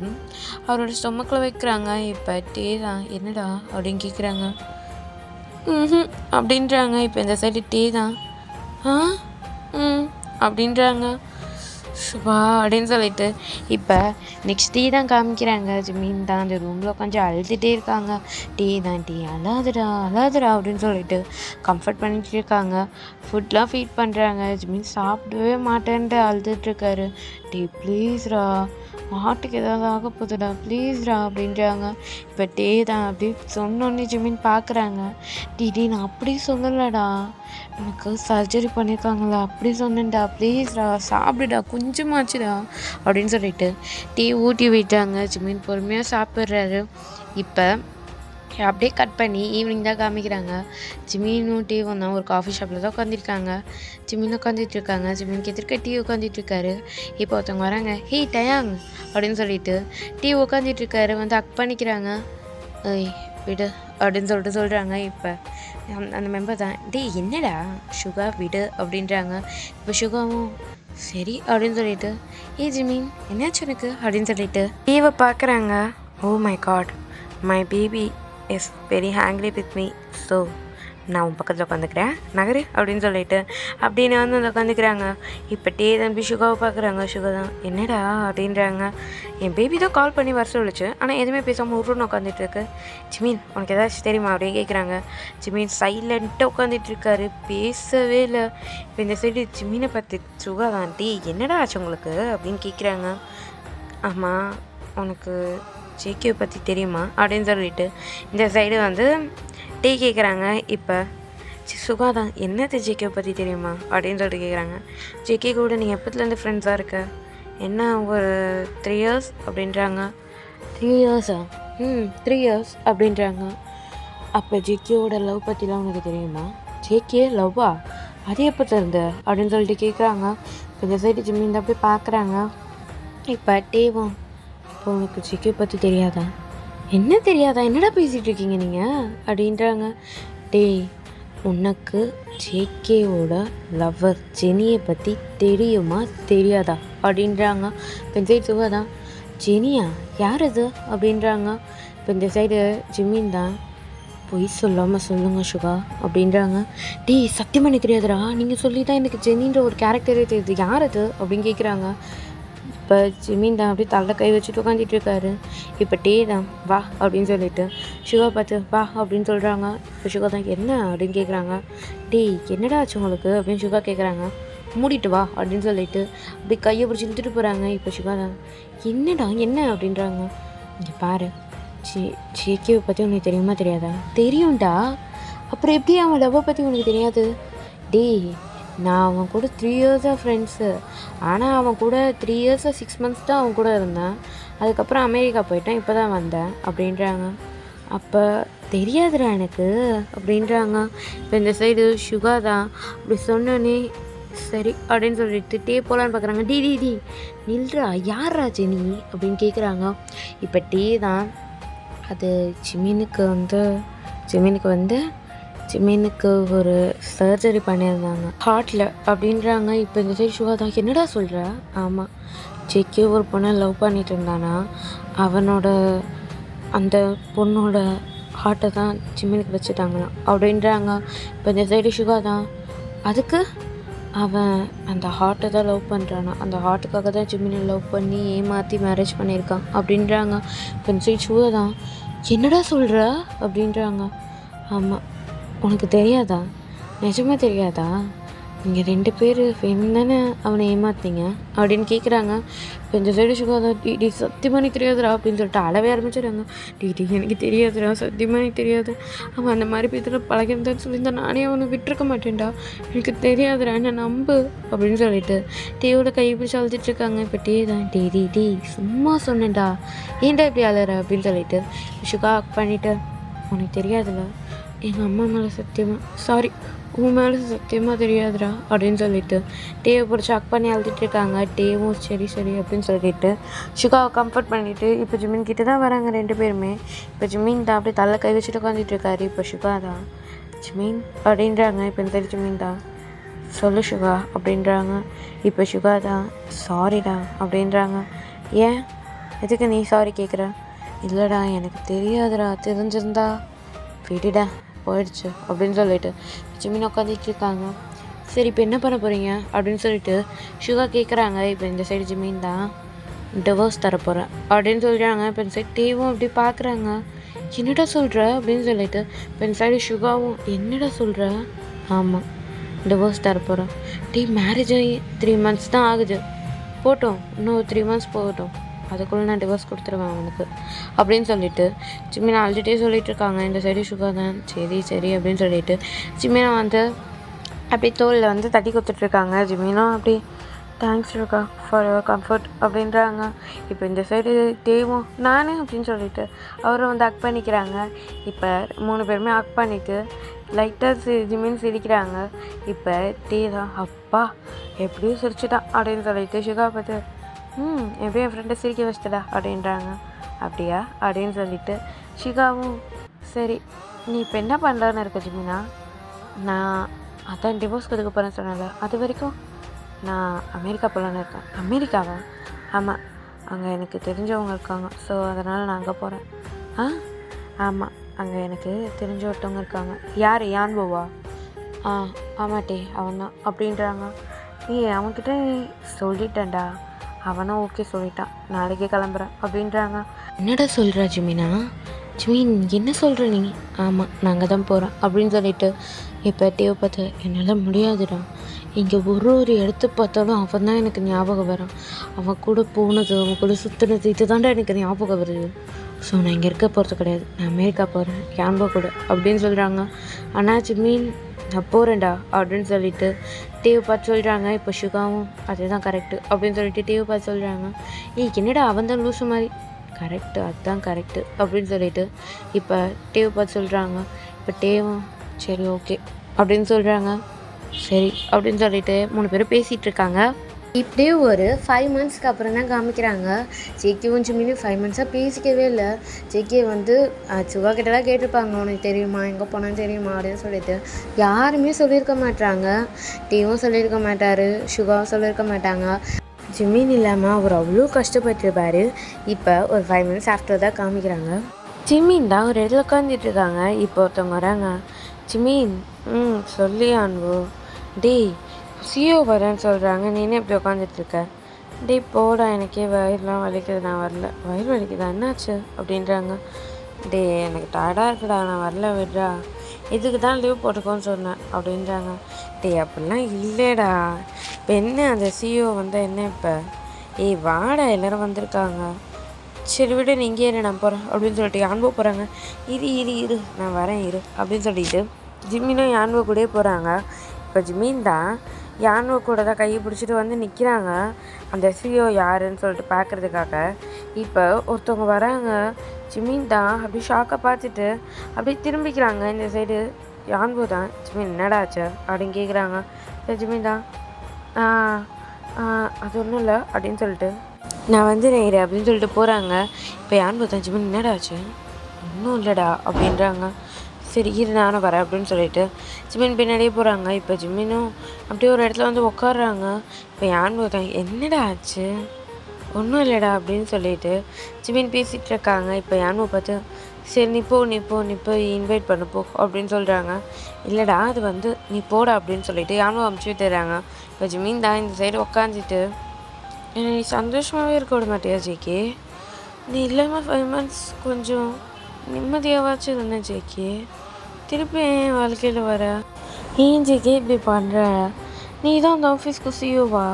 அவரோட ஸ்டொமக்கில் வைக்கிறாங்க. இப்போ தான் என்னடா அப்படின்னு கேட்குறாங்க. அப்படின்றாங்க. இப்போ இந்த சைடு தான் அப்படின்றாங்க. சுபா அப்படின்னு சொல்லிட்டு இப்போ நெக்ஸ்ட் தான் காமிக்கிறாங்க. ஜிமின் தான் அந்த ரூமில் கொஞ்சம் அழுதுகிட்டே இருக்காங்க. தான் அழாதுடா அப்படின்னு சொல்லிட்டு கம்ஃபர்ட் பண்ணிட்டு இருக்காங்க. ஃபுட்லாம் ஃபீட் பண்ணுறாங்க. ஜிமின் சாப்பிடவே மாட்டேன்ட்டு அழுதுட்டுருக்காரு. ப்ளீஸ்ரா ஹார்ட்டுக்கு ஏதாவது ஆக போகுதுடா ப்ளீஸ்டா அப்படின்றாங்க. இப்போ டே தான் அப்படி சொன்னோன்னே ஜிமின் பார்க்குறாங்க. டிடி நான் அப்படி சொல்லலடா, எனக்கு சர்ஜரி பண்ணியிருக்காங்களா அப்படி சொன்னேன்டா, ப்ளீஸ்டா சாப்பிடுடா கொஞ்சமாச்சுடா அப்படின்னு சொல்லிட்டு டீ ஊட்டி விட்டாங்க. ஜிமின் பொறுமையாக சாப்பிட்றாரு. இப்போ அப்படியே கட் பண்ணி ஈவினிங் தான் காமிக்கிறாங்க. ஜிமினும் டீவும் தான் ஒரு காஃபி ஷாப்பில் தான் உட்காந்துருக்காங்க. ஜிமின் உட்காந்துட்ருக்காங்க. ஜிமினுக்கு எதிர்க்க டீ உட்காந்துட்ருக்காரு. இப்போ ஒருத்தவங்க வராங்க. ஹே டயாங் அப்படின்னு சொல்லிட்டு டீ உட்காந்துட்ருக்காரு. வந்து அக் பண்ணிக்கிறாங்க. ஏய் விடு அப்படின்னு சொல்கிறாங்க. இப்போ அந்த மெம்பர் தான் டே என்னடா சுகா விடு அப்படின்றாங்க. இப்போ சுகாவும் சரி அப்படின்னு சொல்லிட்டு ஜிமின் என்னாச்சு எனக்கு அப்படின்னு சொல்லிட்டு டீவை பார்க்குறாங்க. Oh my God, my baby is very hungry with me, so நான் உன் பக்கத்தில் உட்காந்துக்கிறேன் நகரு அப்படின்னு சொல்லிட்டு அப்படின்னு வந்து உட்காந்துக்கிறாங்க. இப்போ டே தம்பி சுகாவை பார்க்குறாங்க. சுகா தான் என்னடா அப்படின்றாங்க. என் பேபி தான் கால் பண்ணி வர சொல்லிச்சு, ஆனால் எதுவுமே பேசாமல் உருன்னு உட்காந்துட்ருக்கு. ஜிமின் உனக்கு ஏதாச்சும் தெரியுமா அப்படின்னு கேட்குறாங்க. ஜிமின் சைலண்ட்டாக உட்காந்துட்ருக்காரு, பேசவே இல்லை. இப்போ இந்த சைடு ஜிமினை பார்த்து சுகா தான் டே என்னடா ஆச்சு உங்களுக்கு அப்படின்னு கேட்குறாங்க. ஆமாம் உனக்கு ஜேகேவை பற்றி தெரியுமா அப்படின்னு சொல்லிட்டு இந்த சைடு வந்து டீ கேட்குறாங்க. இப்போ சுகாதான் என்னது ஜேகேவை பற்றி தெரியுமா அப்படின்னு சொல்லிட்டு கேட்குறாங்க. ஜேகே கூட நீங்கள் எப்போத்துலேருந்து ஃப்ரெண்ட்ஸாக இருக்க? என்ன ஒரு 3 years அப்படின்றாங்க. 3 years 3 years அப்படின்றாங்க. அப்போ ஜேகேவோட லவ் பற்றிலாம் உனக்கு தெரியுமா? ஜேகே லவ்வா அது எப்போத்துலேருந்து அப்படின்னு சொல்லிட்டு கேட்குறாங்க. இப்போ இந்த சைடு ஜிம்மின் தான் போய் பார்க்குறாங்க. இப்போ டேவும் இப்போ உனக்கு ஜேகே பற்றி தெரியாதா? என்ன தெரியாதா, என்னடா பேசிகிட்டு இருக்கீங்க நீங்கள் அப்படின்றாங்க. டேய் உனக்கு ஜேகேவோட லவ்வர் ஜெனியை பற்றி தெரியுமா தெரியாதா அப்படின்றாங்க. இப்போ இந்த சைடு சுகா தான் ஜெனியா யார் அது அப்படின்றாங்க. இப்போ இந்த சைடு ஜிம்மின் தான் பொய் சொல்லாமல் சொல்லுங்கள் சுகா அப்படின்றாங்க. டேய் சத்தியமாக எனக்கு தெரியாதுடா, நீங்கள் சொல்லி தான் எனக்கு ஜெனின்ற ஒரு கேரக்டரே தெரியுது, யார் அது அப்படின்னு கேட்குறாங்க. இப்போ ஜிமின் தான் அப்படியே தலை கை வச்சுட்டு உட்காந்துட்டு இருக்காரு. இப்போ டே தான் வா அப்படின்னு சொல்லிட்டு சுகா பார்த்து வா அப்படின்னு சொல்கிறாங்க. இப்போ சுகா தான் என்ன அப்படின்னு கேட்குறாங்க. டே என்னடா ஆச்சு உங்களுக்கு அப்படின்னு சுகா கேட்குறாங்க. மூடிட்டு வா அப்படின்னு சொல்லிட்டு அப்படி கையை பிடிச்சி இழுத்துட்டு போகிறாங்க. இப்போ சுகா தான் என்னடா என்ன அப்படின்றாங்க. இங்கே பாரு ஜேகேவை பற்றி உனக்கு தெரியுமா தெரியாதா? தெரியும்டா, அப்புறம் எப்படி அவன் லவ்வை பற்றி உனக்கு தெரியாது? டே நான் அவன் கூட 3 years ஃப்ரெண்ட்ஸு, ஆனால் அவன் கூட 3 years 6 months தான் அவன் கூட இருந்தேன். அதுக்கப்புறம் அமெரிக்கா போயிட்டேன், இப்போ தான் வந்தேன் அப்படின்றாங்க. அப்போ தெரியாதுடா எனக்கு அப்படின்றாங்க. இப்போ இந்த சைடு சுகா தான் அப்படி சொன்னோன்னே சரி அப்படின்னு சொல்லிட்டு டே போகலான்னு பார்க்குறாங்க. டி டி டி நில்றா, யாரா ஜெனி அப்படின்னு கேட்குறாங்க. இப்போ டே தான் அது ஜிமினுக்கு ஒரு சர்ஜரி பண்ணியிருந்தாங்க ஹார்ட்டில் அப்படின்றாங்க. இப்போ இந்த சைடு சுகா தான் என்னடா சொல்கிற? ஆமாம் ஜேகே ஒரு பொண்ணை லவ் பண்ணிட்டு இருந்தானா, அவனோட அந்த பொண்ணோட ஹார்ட்டை தான் ஜிமினுக்கு வச்சுட்டாங்களாம் அப்படின்றாங்க. இப்போ இந்த சைடு சுகா தான் அதுக்கு அவன் அந்த ஹார்ட்டை தான் லவ் பண்ணுறானா, அந்த ஹார்ட்டுக்காக தான் ஜிமினை லவ் பண்ணி ஏமாற்றி மேரேஜ் பண்ணியிருக்கான் அப்படின்றாங்க. இப்போ இந்த சைடு சுகா தான் என்னடா சொல்கிற அப்படின்றாங்க. ஆமாம் உனக்கு தெரியாதா, நிஜமாக தெரியாதா? நீங்கள் 2 பேர் வேணும் தானே அவனை ஏமாத்தினீங்க அப்படின்னு கேட்குறாங்க. இப்போ இந்த சைடு சுகாதா டி சத்தியமாக எனக்கு தெரியாதுடா அப்படின்னு சொல்லிட்டு அழவே ஆரம்பிச்சிடுறாங்க. டி எனக்கு தெரியாதுடா, சத்தியமாக எனக்கு தெரியாது, அவன் அந்த மாதிரி பேத்துல பழகிருந்தான்னு சொல்லியிருந்தா நானே அவனை விட்டுருக்க மாட்டேன்டா, எனக்கு தெரியாதுடா என்ன நம்பு அப்படின்னு சொல்லிட்டு டீயோட கை பிடிச்சி அழுதுட்டுருக்காங்க. இப்போ டீ தான் டி சும்மா சொன்னேன்டா, ஏன்டா இப்படி அழற அப்படின்னு சொல்லிட்டு சுகா பண்ணிவிட்டு உனக்கு தெரியாதுல்ல, எங்கள் அம்மா மேலே சத்தியமாக சாரி உன் மேலே சத்தியமாக தெரியாதுடா அப்படின்னு சொல்லிட்டு டேவை பிடிச்சி அக் பண்ணி அழுதுட்டுருக்காங்க. டேவும் சரி அப்படின்னு சொல்லிட்டு சுகாவை கம்ஃபர்ட் பண்ணிவிட்டு இப்போ ஜிமின் கிட்ட தான் வராங்க 2 பேருமே. இப்போ ஜிமின் தான் அப்படியே தலை கை வச்சுட்டு உட்காந்துட்ருக்காரு. இப்போ சுகா தான் ஜிமின் அப்படின்றாங்க. இப்போ இந்த ஜிமின் தான் சொல்லு சுகா அப்படின்றாங்க. இப்போ சுகா தான் சாரிடா அப்படின்றாங்க. ஏன் எதுக்கு நீ சாரி கேட்குற? இல்லைடா எனக்கு தெரியாதுடா, தெரிஞ்சிருந்தா விடுடா போயிடுச்சு அப்படின்னு சொல்லிட்டு ஜிமின் உட்காந்துட்டு இருக்காங்க. சரி இப்போ என்ன பண்ண போகிறீங்க அப்படின்னு சொல்லிட்டு சுகா கேட்குறாங்க. இப்போ இந்த சைடு ஜிமின் தான் டிவோர்ஸ் தரப்போகிறேன் அப்படின்னு சொல்கிறாங்க. இப்போ இந்த சைடு டேவும் அப்படி பார்க்குறாங்க. என்னடா சொல்கிற அப்படின்னு சொல்லிட்டு இப்போ இந்த சைடு சுகாவும் என்னடா சொல்கிற? ஆமாம் டிவோர்ஸ் தரப்போகிறேன். மேரேஜ் ஆகி 3 months தான் ஆகுது, போட்டோம் இன்னும் 3 months போகட்டும் அதுக்குள்ளே நான் டிவோர்ஸ் கொடுத்துருவேன் அவனுக்கு அப்படின்னு சொல்லிட்டு ஜிமினா அழுதுகிட்டே சொல்லிட்டு இருக்காங்க. இந்த சைடு சுகா தான் சரி சரி அப்படின்னு சொல்லிட்டு ஜிமினா வந்து அப்படி தோளில் வந்து தட்டி கொடுத்துட்ருக்காங்க. ஜிமினும் அப்படி thanks Suga for your comfort அப்படின்றாங்க. இப்போ இந்த சைடு தேவும் நானே அப்படின்னு சொல்லிட்டு அவரும் வந்து அக் பண்ணிக்கிறாங்க. இப்போ 3 பேருமே அக் பண்ணிவிட்டு லைட்டாக ஜிமின் சிரிக்கிறாங்க. இப்போ டே தான் அப்பா எப்படியும் சிரிச்சுட்டான் அப்படின்னு சொல்லிட்டு சுகா பார்த்து எப்படியும் என் ஃப்ரெண்டை சிரிக்க வச்சுட்டடா அப்படின்றாங்க. அப்படியா அப்படின்னு சொல்லிட்டு சுகாவும் சரி நீ இப்போ என்ன பண்ணலான்னு இருக்க ஜிமினா? நான் அதான் டிவோர்ஸ் கொடுக்க போகிறேன்னு சொன்னால அது வரைக்கும் நான் அமெரிக்கா போகலான்னு இருக்கேன். அமெரிக்காவா? ஆமாம், அங்கே எனக்கு தெரிஞ்சவங்க இருக்காங்க. ஸோ அதனால் நான் அங்கே போகிறேன். ஆமாம், அங்கே எனக்கு தெரிஞ்ச ஒருத்தவங்க இருக்காங்க. யார்? யான்போவா? ஆமாட்டே அவன் தான் அப்படின்றாங்க. அவன்கிட்ட சொல்லிட்டேன்டா, அவனும் ஓகே சொல்லிட்டான், நாளைக்கே கிளம்புறேன் அப்படின்றாங்க. என்னடா சொல்கிறா ஜிமினா? ஜிமின் என்ன சொல்கிற நீ? ஆமாம் நான் அங்கே தான் போகிறேன் அப்படின்னு சொல்லிட்டு இப்போ டேவை பார்த்து என்னால் முடியாதுடா, இங்கே ஒரு இடத்த பார்த்தாலும் அவன் தான் எனக்கு ஞாபகம் வரான். அவன் கூட போனது, அவன் கூட சுற்றுனது இது தாண்டா எனக்கு ஞாபகம் வருது. ஸோ நான் இங்கே இருக்க போகிறது கிடையாது, நான் அமெரிக்கா போகிறேன் யான்போ கூட அப்படின்னு சொல்கிறாங்க. ஆனால் ஜிமின் நான் போகிறேன்டா அப்படின்னு சொல்லிட்டு டேவை பார்த்து சொல்கிறாங்க. இப்போ சுகாவும் அதுதான் கரெக்டு அப்படின்னு சொல்லிட்டு டேவை பார்த்து சொல்கிறாங்க. என்னடா அவன் தான் லூசு மாதிரி, கரெக்டு அதுதான் கரெக்டு அப்படின்னு சொல்லிட்டு இப்போ டேவை பார்த்து சொல்கிறாங்க. இப்போ டேவும் சரி ஓகே அப்படின்னு சொல்கிறாங்க. சரி அப்படின்னு சொல்லிட்டு 3 பேரும் பேசிகிட்டு இருக்காங்க. இப்படியே ஒரு 5 மந்த்ஸ்க்கு அப்புறம் தான் காமிக்கிறாங்க. ஜேகேவும் ஜிமினும் 5 மந்த்ஸாக பேசிக்கவே இல்லை. ஜேகே வந்து சுகா கிட்டலாம் கேட்டிருப்பாங்க, உனக்கு தெரியுமா எங்கே போனான்னு தெரியுமா அப்படின்னு சொல்லிட்டு யாருமே சொல்லியிருக்க மாட்டாங்க. டேவும் சொல்லியிருக்க மாட்டார், சுகாவும் சொல்லியிருக்க மாட்டாங்க. ஜிமின் இல்லாமல் அவர் அவ்வளோ கஷ்டப்பட்டுருப்பார். இப்போ ஒரு 5 மந்த்ஸ் ஆஃப்டர் தான் காமிக்கிறாங்க. ஜிமின் தான் ஒரு இடத்துல உட்காந்துட்ருக்காங்க. இப்போ ஒருத்தவங்க வராங்க. ஜிமின் சொல்லி அன்பு டேய் சிஓ வரேன்னு சொல்கிறாங்க, நீனே இப்படி உட்காந்துட்ருக்க? டேய் போடா, எனக்கே வயிறுலாம் வலிக்குது, நான் வரல. வயிறு வலிக்குதா, என்னாச்சு அப்படின்றாங்க. டே எனக்கு டயர்டாக இருக்குடா, நான் வரல, விட்றா. இதுக்கு தான் லீவ் போட்டுக்கோன்னு சொன்னேன் அப்படின்றாங்க. டே அப்படிலாம் இல்லைடா, இப்போ என்ன அந்த சிஓ வந்தால் என்ன இப்போ? வாடா எல்லோரும் வந்திருக்காங்க, சரி விட நீ இங்கே இரு நான் போகிறேன் அப்படின்னு சொல்லிட்டு யான்போ போகிறாங்க. இரு நான் வரேன் இரு அப்படின்னு சொல்லிட்டு ஜிமினும் யான்போ கூடயே போகிறாங்க. இப்போ ஜிமின் தான் யான்போ கூட தான் கையை பிடிச்சிட்டு வந்து நிற்கிறாங்க அந்த சிஓ யாருன்னு சொல்லிட்டு பார்க்குறதுக்காக. இப்போ ஒருத்தவங்க வராங்க. ஜிமின் தான் அப்படி ஷாக்காக பார்த்துட்டு அப்படியே திரும்பிக்கிறாங்க. இந்த சைடு யான்போ தான் ஜிமின் என்னடாச்சு அப்படின்னு கேட்குறாங்க. ஜிமின் தான் அது ஒன்றும் இல்லை அப்படின்னு சொல்லிட்டு நான் வந்து நேரு அப்படின்னு சொல்லிட்டு போகிறாங்க. இப்போ யான்போ தான் ஜிமின் என்னடாச்சு? ஒன்றும் இல்லைடா அப்படின்றாங்க. சரி இரு நானும் வரேன் அப்படின்னு சொல்லிட்டு ஜிமின் பின்னாடியே போகிறாங்க. இப்போ ஜிமினும் அப்படியே ஒரு இடத்துல வந்து உட்காடுறாங்க. இப்போ யான்போ தான் என்னடா ஆச்சு? ஒன்றும் இல்லைடா அப்படின்னு சொல்லிட்டு ஜிமின் பேசிகிட்டு இருக்காங்க. இப்போ யான்போ பார்த்து சரி நீ போய் இன்வைட் பண்ண போ அப்படின்னு சொல்கிறாங்க. இல்லைடா அது வந்து நீ போடா அப்படின்னு சொல்லிட்டு யான்போ அமுச்சு விட்டுறாங்க. இப்போ ஜிமின் தான் இந்த சைடு உட்காந்துட்டு நீ சந்தோஷமாகவே இருக்க விட மாட்டியா ஜேகே? நீ இல்லாமல் 5 மந்த்ஸ் கொஞ்சம் நிம்மதியாகவாச்சும் இருந்தேன் ஜேகே, திருப்பி என் வாழ்க்கையில் வர ஏன் ஜேகே இப்படி பண்ணுற? நீ தான் அந்த ஆஃபீஸ்க்கு சிஓவா?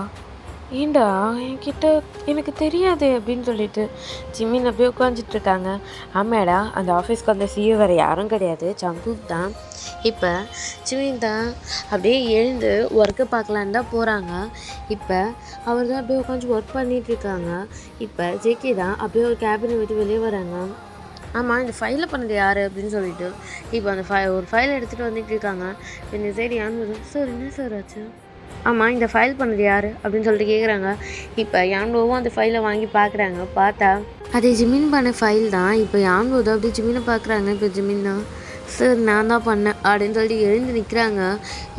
ஏண்டா என்கிட்ட எனக்கு தெரியாது அப்படின்னு சொல்லிட்டு ஜிமின் அப்படியே உட்காந்துட்ருக்காங்க. ஆமாடா அந்த ஆஃபீஸ்க்கு அந்த சிஓ வேறு யாரும் கிடையாது, சங்குக் தான். இப்போ ஜிமின் தான் அப்படியே எழுந்து ஒர்க்கை பார்க்கலான்னு தான் போகிறாங்க. இப்போ அவர் தான் அப்படியே உட்காந்து ஒர்க் பண்ணிகிட்ருக்காங்க. இப்போ ஜேகே தான் அப்படியே ஒரு கேபினை விட்டு வெளியே வராங்க. ஆமாம் இந்த ஃபைலை பண்ணது யார் அப்படின்னு சொல்லிட்டு இப்போ அந்த ஒரு ஃபைல் எடுத்துகிட்டு வந்துட்டு இருக்காங்க. இந்த சைடு யான்போ சார் என்ன சார் ஆச்சு? ஆமாம் இந்த ஃபைல் பண்ணது யார் அப்படின்னு சொல்லிட்டு கேட்குறாங்க. இப்போ யான்போவும் அந்த ஃபைலை வாங்கி பார்க்குறாங்க. பார்த்தா அது ஜிமின் பண்ண ஃபைல் தான். இப்போ யான்போ தான் அப்படியே ஜிமினை பார்க்குறாங்க. இப்போ ஜிமின் தான் சார் நான் தான் பண்ணேன் அப்படின்னு சொல்லிட்டு எழுந்து நிற்கிறாங்க.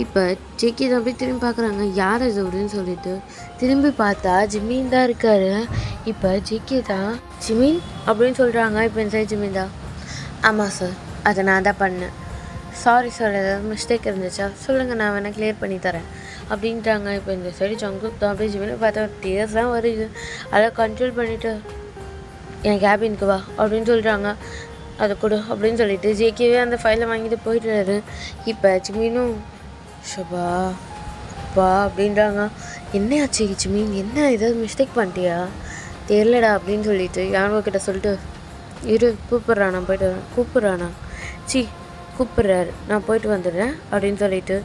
இப்போ ஜேகே தான் அப்படியே திரும்பி பார்க்குறாங்க, யார் அது அப்படின்னு சொல்லிட்டு திரும்பி பார்த்தா ஜிமின் தான் இருக்கார். இப்போ ஜேகே தான் ஜிமின் அப்படின்னு சொல்கிறாங்க. இப்போ இந்த சைடு ஜிமின் தான் ஆமாம் சார் அதை நான் தான் பண்ணேன், சாரி சார் ஏதாவது மிஸ்டேக் இருந்துச்சா சொல்லுங்கள், நான் வேணால் கிளியர் பண்ணி தரேன் அப்படின்ட்டாங்க. இப்போ இந்த சைடு சங்குக் தான் அப்படியே ஜிமினை பார்த்தா டீயர்ஸ் தான் வருது. அதை கண்ட்ரோல் பண்ணிவிட்டு என் கேபினுக்கு வா அப்படின்னு சொல்கிறாங்க. அதை கொடு அப்படின்னு சொல்லிட்டு ஜேகேவே அந்த ஃபைலை வாங்கிட்டு போயிட்டுறாரு. இப்போ ஜிமினும் ஷபா அப்பா அப்படின்றாங்க. என்ன ஆச்சு ஜிமின், என்ன ஏதாவது மிஸ்டேக் பண்ணிட்டியா? தெரிலடா அப்படின்னு சொல்லிட்டு யானோக்கிட்ட சொல்லிட்டு இரு கூப்பிட்றான் நான் போயிட்டு வரேன் கூப்பிட்றானா சி கூப்பிட்றாரு நான் போயிட்டு வந்துடுறேன் அப்படின்னு சொல்லிட்டு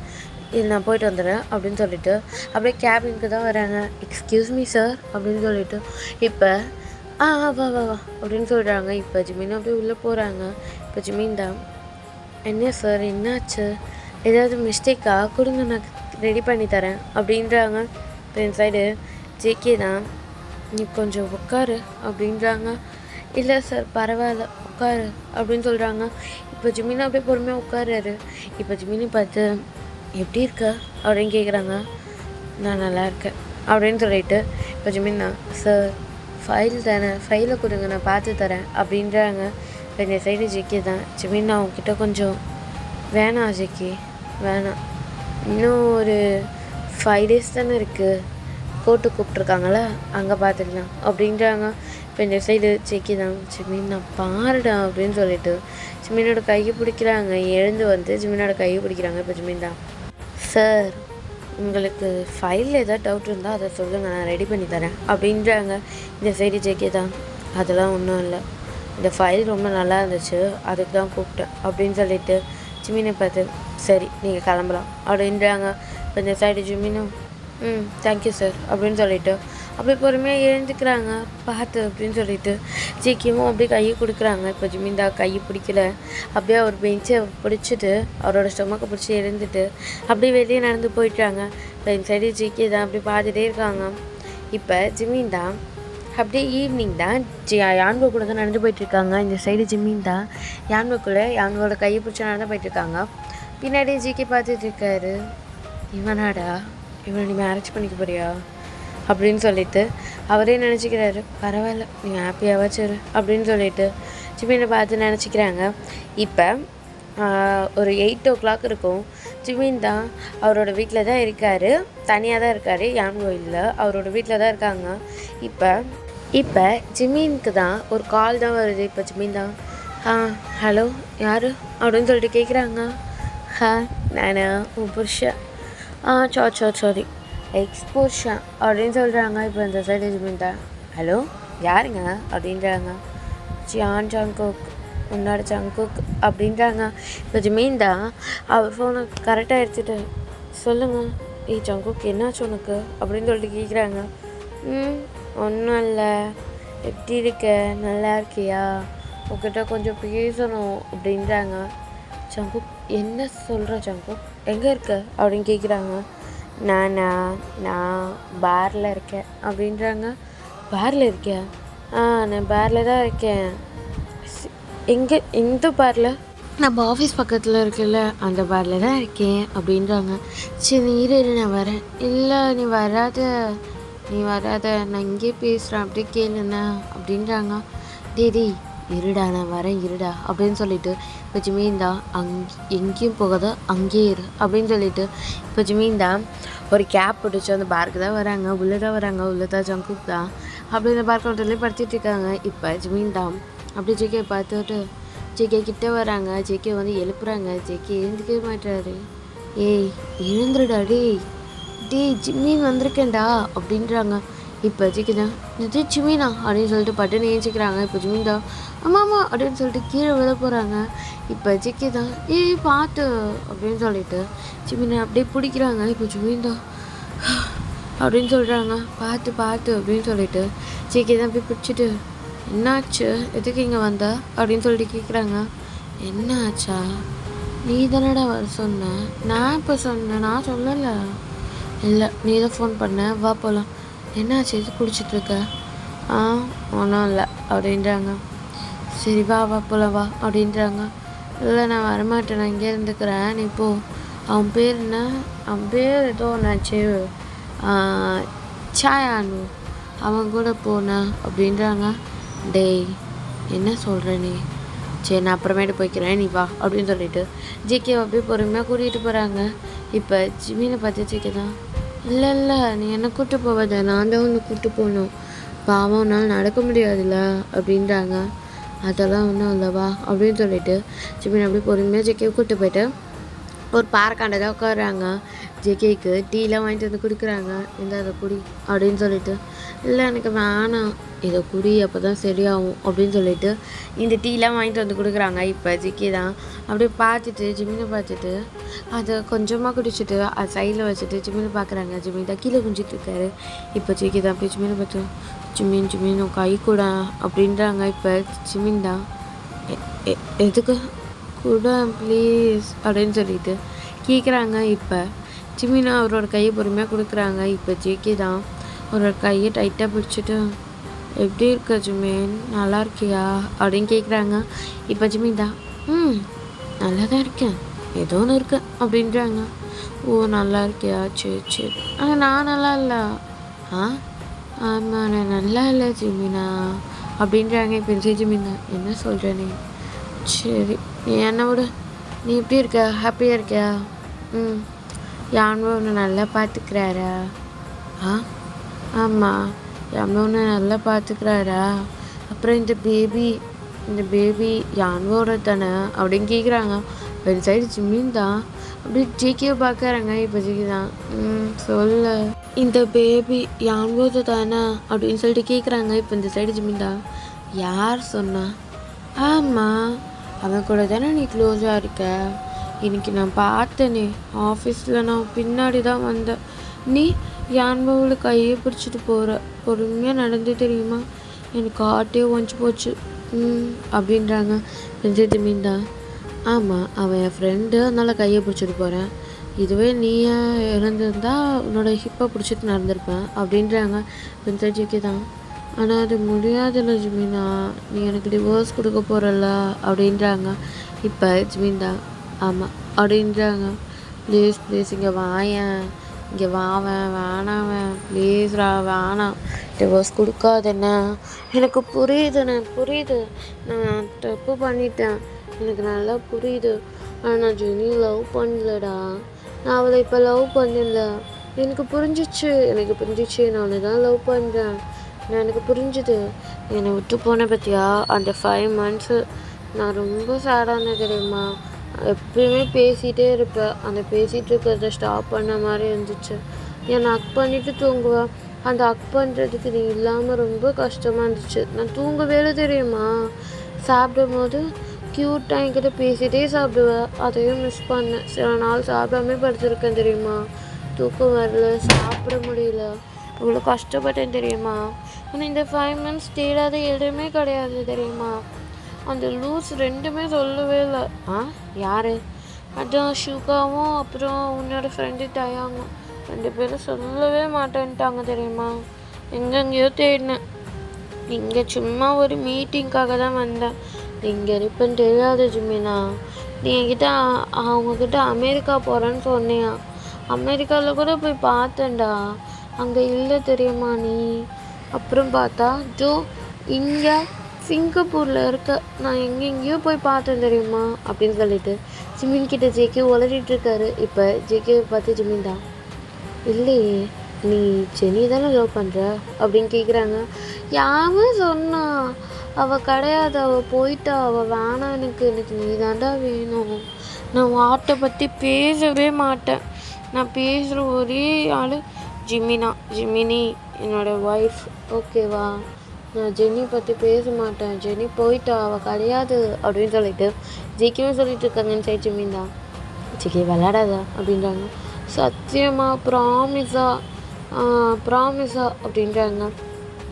இது நான் போயிட்டு வந்துடுறேன் அப்படின்னு சொல்லிட்டு அப்படியே கேபினுக்கு தான் வராங்க. எக்ஸ்கியூஸ் மீ சார் அப்படின்னு சொல்லிட்டு இப்போ வா வா வா அப்படின்னு சொல்கிறாங்க. இப்போ ஜிமின் அப்படியே உள்ளே போகிறாங்க. இப்போ ஜிமின் தான் என்ன சார் என்னாச்சு ஏதாவது மிஸ்டேக்கா கொடுங்க நான் ரெடி பண்ணி தரேன் அப்படின்றாங்க. இப்போ என் சைடு ஜேகே தான் நீ கொஞ்சம் உட்காரு அப்படின்றாங்க. இல்லை சார் பரவாயில்ல உட்காரு அப்படின்னு சொல்கிறாங்க. இப்போ ஜிமின் அப்படியே பொறுமையாக உட்காராரு. இப்போ ஜிமினை பார்த்து எப்படி இருக்க அப்படின்னு கேட்குறாங்க. நான் நல்லா இருக்கேன் அப்படின்னு சொல்லிட்டு இப்போ ஜிமின் தான் சார் ஃபைல் தானே ஃபைலை கொடுங்க நான் பார்த்து தரேன் அப்படின்றாங்க. இப்போ இந்த சைடு ஜிக்கி தான் ஜிமின் நான் உங்ககிட்ட கொஞ்சம் வேணாம் ஜிக்கி வேணாம் இன்னும் ஒரு 5 days தானே இருக்குது கோர்ட்டு கூப்பிட்ருக்காங்களே அங்கே பார்த்துக்கலாம் அப்படின்றாங்க. இப்போ இந்த சைடு ஜிக்கி தான் ஜிமின் நான் பாருடா அப்படின்னு சொல்லிட்டு ஜிமினோட கையை பிடிக்கிறாங்க. எழுந்து வந்து ஜிமினோட கையை பிடிக்கிறாங்க. இப்போ ஜிமின் தான் சார் உங்களுக்கு ஃபைலில் ஏதாவது டவுட் இருந்தால் அதை சொல்லுங்கள் நான் ரெடி பண்ணி தரேன் அப்படின்றாங்க. இந்த சைடு ஜேகே தான் அதெல்லாம் ஒன்றும் இல்லை இந்த ஃபைல் ரொம்ப நல்லா இருந்துச்சு அதுக்கு தான் கூப்பிட்டேன் அப்படின்னு சொல்லிட்டு ஜிமினை பார்த்து சரி நீங்கள் கிளம்பலாம் அப்படின்றாங்க. இப்போ இந்த சைடு ஜிமினும் தேங்க்யூ சார் அப்படின்னு சொல்லிட்டு அப்படியே பொறுமையாக எழுந்துக்கிறாங்க. பார்த்து அப்படின்னு சொல்லிட்டு ஜிக்கியும் அப்படியே கையை கொடுக்குறாங்க. இப்போ ஜிமின்தா கையை பிடிக்கல அப்படியே அவர் பெஞ்சை பிடிச்சிட்டு அவரோட ஸ்டொமக்கை பிடிச்சி எழுந்துட்டு அப்படியே வெளியே நடந்து போயிட்டாங்க. இப்போ இந்த சைடு ஜிக்கி தான் அப்படி பார்த்துட்டே இருக்காங்க. இப்போ ஜிமின் தான் அப்படியே ஈவினிங் தான் யான்வோ கூட தான் நடந்து போயிட்டுருக்காங்க. இந்த சைடு ஜிமின் தான் யான்வோக்குள்ளே யான்வோட கையை பிடிச்சி நடந்து போயிட்டுருக்காங்க. பின்னாடி ஜிக்கி பார்த்துட்டு இருக்காரு. இவனாடா இவனை நீ மேரேஜ் பண்ணிக்க போறியா அப்படின்னு சொல்லிட்டு அவரே நினச்சிக்கிறாரு. பரவாயில்ல நீ ஹாப்பியாகவாச்சு அப்படின்னு சொல்லிட்டு ஜிமினை பார்த்து நினச்சிக்கிறாங்க. இப்போ ஒரு 8 o'clock இருக்கும். ஜிமின் தான் அவரோட வீட்டில் தான் இருக்கார். தனியாக தான் இருக்கார். யான்வோ இல்லை அவரோட வீட்டில் தான் இருக்காங்க. இப்போ ஜிமினுக்கு தான் ஒரு கால் தான் வருது. இப்போ ஜிமின் தான் ஹலோ யார் அப்படின்னு சொல்லிட்டு கேட்குறாங்க. நான் உன் புருஷன் சாரி எக்ஸ்போஷா அப்படின்னு சொல்கிறாங்க. இப்போ இந்த சைடு ஜிமின் தான் ஹலோ யாருங்க அப்படின்றாங்க. ஜியான் ஜங்குக் உன்னோட ஜங்குக் அப்படின்றாங்க. இப்போ ஜிமின் தான் அவர் ஃபோனை கரெக்டாக எடுத்துகிட்டு சொல்லுங்கள் ஜங்குக் என்னாச்சு உனக்கு அப்படின்னு சொல்லிட்டு கேட்குறாங்க. ஒன்றும் இல்லை எப்படி இருக்க நல்லா இருக்கியா உங்ககிட்ட கொஞ்சம் பேசணும் அப்படின்றாங்க. ஜங்குக் என்ன சொல்கிற ஜங்குக் எங்கே இருக்க அப்படின்னு கேட்குறாங்க. நான் பாரில் இருக்கேன் அப்படின்றாங்க. பாரில் இருக்கேன் நான் பாரில் தான் இருக்கேன். எங்கே எந்த பாரில் நம்ம ஆஃபீஸ் பக்கத்தில் இருக்குல்ல அந்த பாரில் தான் இருக்கேன் அப்படின்றாங்க. சரி நீ இரு நான் வரேன். இல்லை நீ வராத நான் இங்கே பேசுகிறேன் அப்படியே கேளுண்ணா அப்படின்றாங்க. டேடி இருடா நான் வரேன் இருடா அப்படின்னு சொல்லிட்டு இப்போ ஜிமின் தான் எங்கேயும் போகாத அங்கேயே இரு அப்படின்னு சொல்லிட்டு இப்போ ஜிமின் தான் ஒரு கேப் பிடிச்சி அந்த பார்க்கு தான் வராங்க. உள்ளே தான் ஜங்குக் தான் அப்படி இந்த பார்க் கவுண்டர்லேயே படுத்திட்டு இருக்காங்க. இப்போ ஜிமின் தான் அப்படி ஜேகே பார்த்துட்டு ஜேகே கிட்டே வராங்க. ஜேகே வந்து எழுப்புறாங்க. ஜேகே எழுந்துக்கவே மாட்டாரு. ஏய் எழுந்துருடா டேய் ஜிமின் வந்திருக்கேன்டா அப்படின்றாங்க. இப்போ ஜிக்கி தான் இது ஜிமினா அப்படின்னு சொல்லிட்டு பட்டுன்னு ஏஞ்சிக்கிறாங்க. இப்போ ஜிமின் தான் ஆமாம் அப்படின்னு சொல்லிட்டு கீழே விழ போகிறாங்க. இப்போ ஜிக்கி தான் பார்த்து அப்படின்னு சொல்லிட்டு ஜிமினை அப்படியே பிடிக்கிறாங்க. இப்போ ஜிமின் தான் அப்படின்னு சொல்கிறாங்க. பார்த்து அப்படின்னு சொல்லிட்டு ஜிக்கி தான் போய் பிடிச்சிட்டு என்னாச்சு எதுக்கு இங்கே வந்த அப்படின்னு சொல்லிட்டு கேட்குறாங்க. என்ன ஆச்சா நீ தானடா வர சொன்ன நான் இப்போ சொன்னேன் நான் சொல்லலை. இல்லை நீ தான் ஃபோன் பண்ண வா போகலாம். என்னாச்சு எது குடிச்சிட்ருக்க ஒன்றும் இல்லை அப்படின்றாங்க. சரி வா போகலாம் வா அப்படின்றாங்க. இல்லை நான் வரமாட்டேன் நான் இங்கே இருந்துக்கிறேன் நீ போ. அவன் பேர் என்ன அவன் பேர் ஏதோ ஒன்றாச்சு சாயானு அவன் கூட போனேன் அப்படின்றாங்க. டேய் என்ன சொல்கிற நீ சரி நான் அப்புறமேட்டு போய்க்கிறேன் நீ வா அப்படின்னு சொல்லிட்டு ஜிகே அப்படியே பொறுமையாக கூட்டிகிட்டு போகிறாங்க. இப்போ ஜிமினை பார்த்து ஜிகே தான் இல்லை நீ என்னை கூப்பிட்டு போவாத நான் தான் ஒன்று கூப்பிட்டு போகணும் பாவம் உன்னால் நடக்க முடியாதுல்ல அப்படின்றாங்க. அதெல்லாம் ஒன்றும் இல்லைவா அப்படின்னு சொல்லிட்டு ஜிமின் அப்படியே பொறுமையாக ஜிகே கூப்பிட்டு போயிட்டு ஒரு பாறைக்காண்ட தான் உட்காடுறாங்க. ஜேகேக்கு டீலாம் வாங்கிட்டு வந்து கொடுக்குறாங்க. இந்த அதை குடி அப்படின்னு சொல்லிட்டு, இல்லை எனக்கு வேணாம், இதை குடி அப்போ தான் சரியாகும் அப்படின்னு சொல்லிட்டு இந்த டீலாம் வாங்கிட்டு வந்து கொடுக்குறாங்க. இப்போ ஜிக்கி தான் அப்படியே பார்த்துட்டு ஜிமினை பார்த்துட்டு அதை கொஞ்சமாக குடிச்சிட்டு அது சைடில் வச்சுட்டு ஜிமினை பார்க்குறாங்க. ஜிமின் தான் கீழே குஞ்சிட்டு இருக்காரு. இப்போ ஜிக்கி தான் போய் ஜிமினை பார்த்து, ஜிமின் உன் கை கூட அப்படின்றாங்க. இப்போ ஜிமின் தான் எதுக்கு கூட ப்ளீஸ் அப்படின்னு சொல்லிட்டு கேட்குறாங்க. இப்போ ஜிமினா அவரோட கையை பொறுமையாக கொடுக்குறாங்க. இப்போ ஜேகே தான் அவரோட கையை டைட்டாக பிடிச்சிட்டு, எப்படி இருக்க ஜிமின், நல்லா இருக்கியா அப்படின்னு கேட்குறாங்க. இப்போ ஜிமின் தான் நல்லா தான் இருக்கேன், ஏதோ ஒன்று இருக்கேன் அப்படின்றாங்க. ஓ நல்லா இருக்கியா, சரி சரி, ஆனால் நான் நல்லா இல்லை. ஆமாம் நான் நல்லா இல்லை ஜிமினா அப்படின்றாங்க. இப்போ ஜிமின் தான் என்ன சொல்கிறேனே, சரி நீ என்னை விட, நீ எப்படி இருக்க, ஹாப்பியாக இருக்கியா? யான்வோ உன்னை நல்லா பார்த்துக்கிறாரா? ஆமாம் யான்வோ உன்னை நல்லா பார்த்துக்கிறாரா? அப்புறம் இந்த பேபி யான்வோட தானே அப்படின்னு கேட்குறாங்க. ஒரு சைடு ஜிமின் தான் அப்படி ஜிக்கியை பார்க்குறாங்க. இப்போ ஜிக்கி தான் சொல்ல, இந்த பேபி யான்வோது தானே அப்படின்னு சொல்லிட்டு கேட்குறாங்க. இப்போ இந்த சைடு ஜிமின் தான், யார் சொன்னா? ஆமாம் அவன் கூட தானே நீ க்ளோஸாக இருக்க, இன்னைக்கு நான் பார்த்தேனே ஆஃபீஸில், நான் பின்னாடி தான் வந்தேன், நீ யான்பாவில் கையை பிடிச்சிட்டு போகிற, பொறுமையாக நடந்து தெரியுமா, எனக்கு ஹார்ட்டே ஒஞ்சி போச்சு அப்படின்றாங்க. ஜிமின் தான், ஆமாம் அவன் என் ஃப்ரெண்டு, அதனால் கையை பிடிச்சிட்டு போகிறேன், இதுவே நீயே இருந்திருந்தா உன்னோட ஹிப்பை பிடிச்சிட்டு நடந்திருப்பேன் அப்படின்றாங்க. ஜிக்கி தான், ஆனால் அது முடியாதுல்ல ஜிமினா, நீ எனக்கு டிவோர்ஸ் கொடுக்க போகிறல்ல அப்படின்றாங்க. இப்போ ஜிமின் தான், ஆமாம் அப்படின்றாங்க. ப்ளீஸ் இங்கே வாயேன், இங்கே வாவேன், வேணாவேன், ப்ளீஸ்ரா வேணாம், டிவோர்ஸ் கொடுக்காதண்ணே, எனக்கு புரியுது நான் தப்பு பண்ணிட்டேன், எனக்கு நல்லா புரியுது, ஆனால் நான் ஜெனி லவ் பண்ணலடா, நான் அவளை இப்போ லவ் பண்ணல, எனக்கு புரிஞ்சிச்சு நான் அவனை தான் லவ் பண்ணுறேன், எனக்கு புரிஞ்சுது, என்னை விட்டு போன பற்றியா அந்த 5 months நான் ரொம்ப சேடான தெரியுமா, எப்பயுமே பேசிகிட்டே இருப்பேன், அந்த பேசிகிட்டு இருக்கிறத ஸ்டாப் பண்ண மாதிரி இருந்துச்சு, என்னை ஹக் பண்ணிவிட்டு தூங்குவேன், அந்த ஹக் பண்ணுறதுக்கு நீ இல்லாமல் ரொம்ப கஷ்டமாக இருந்துச்சு, நான் தூங்கவே தெரியுமா, சாப்பிடும் போது க்யூட்டாக என்கிட்ட பேசிகிட்டே சாப்பிடுவேன், அதையும் மிஸ் பண்ணேன், சில நாள் சாப்பிடாமே படுத்திருக்கேன் தெரியுமா, தூக்கம் வரல, சாப்பிட முடியல, இவ்வளோ கஷ்டப்பட்டேன் தெரியுமா, ஆனால் இந்த 5 months தேடாத இடமே கிடையாது தெரியுமா, அந்த லூஸ் 2மே சொல்லவே இல்லை. யார்? அதான் ஷுகாவும் அப்புறம் உன்னோட ஃப்ரெண்டு டயாங்கும் 2 பேரும் சொல்லவே மாட்டேன்ட்டாங்க தெரியுமா, எங்கெங்கேயோ தேடினேன், இங்கே சும்மா ஒரு மீட்டிங்காக தான் வந்தேன், இங்கே இருப்பேன்னு தெரியாது ஜிமினா, நீ என்கிட்ட அவங்கக்கிட்ட அமெரிக்கா போகிறேன்னு சொன்னியா, அமெரிக்காவில் கூட போய் பார்த்தேன்டா, அங்கே இல்லை தெரியுமா நீ, அப்புறம் பார்த்தா இங்கே சிங்கப்பூரில் இருக்க, நான் எங்கெங்கேயோ போய் பார்த்தேன் தெரியுமா அப்படின்னு சொல்லிட்டு ஜிமின் கிட்ட ஜேகே உளறிட்டு இருக்காரு. இப்போ ஜேகே பார்த்து ஜிமின் தான், இல்லையே நீ ஜெனி தானே லவ் பண்ணுற அப்படின்னு கேட்குறாங்க. யாரும் சொன்னா, அவள் கிடையாது, அவள் போயிட்டா, அவள் வேணாம், எனக்கு நீ தாண்டா வேணும், நான் வாட்டை பற்றி பேசவே மாட்டேன், நான் பேசுகிற ஒரே ஆள் ஜிமினி என்னோடய ஒய்ஃப், ஓகேவா, நான் ஜெனி பற்றி பேச மாட்டேன், ஜெனி போயிட்டா, அவள் கிடையாது அப்படின்னு சொல்லிட்டு ஜிக்கியும் சொல்லிட்டு இருக்காங்கன்னு சரி ஜிமின் தான், ஜிக்கி விளையாடாதா அப்படின்றாங்க. சத்தியமா ப்ராமிஸா அப்படின்றாங்க.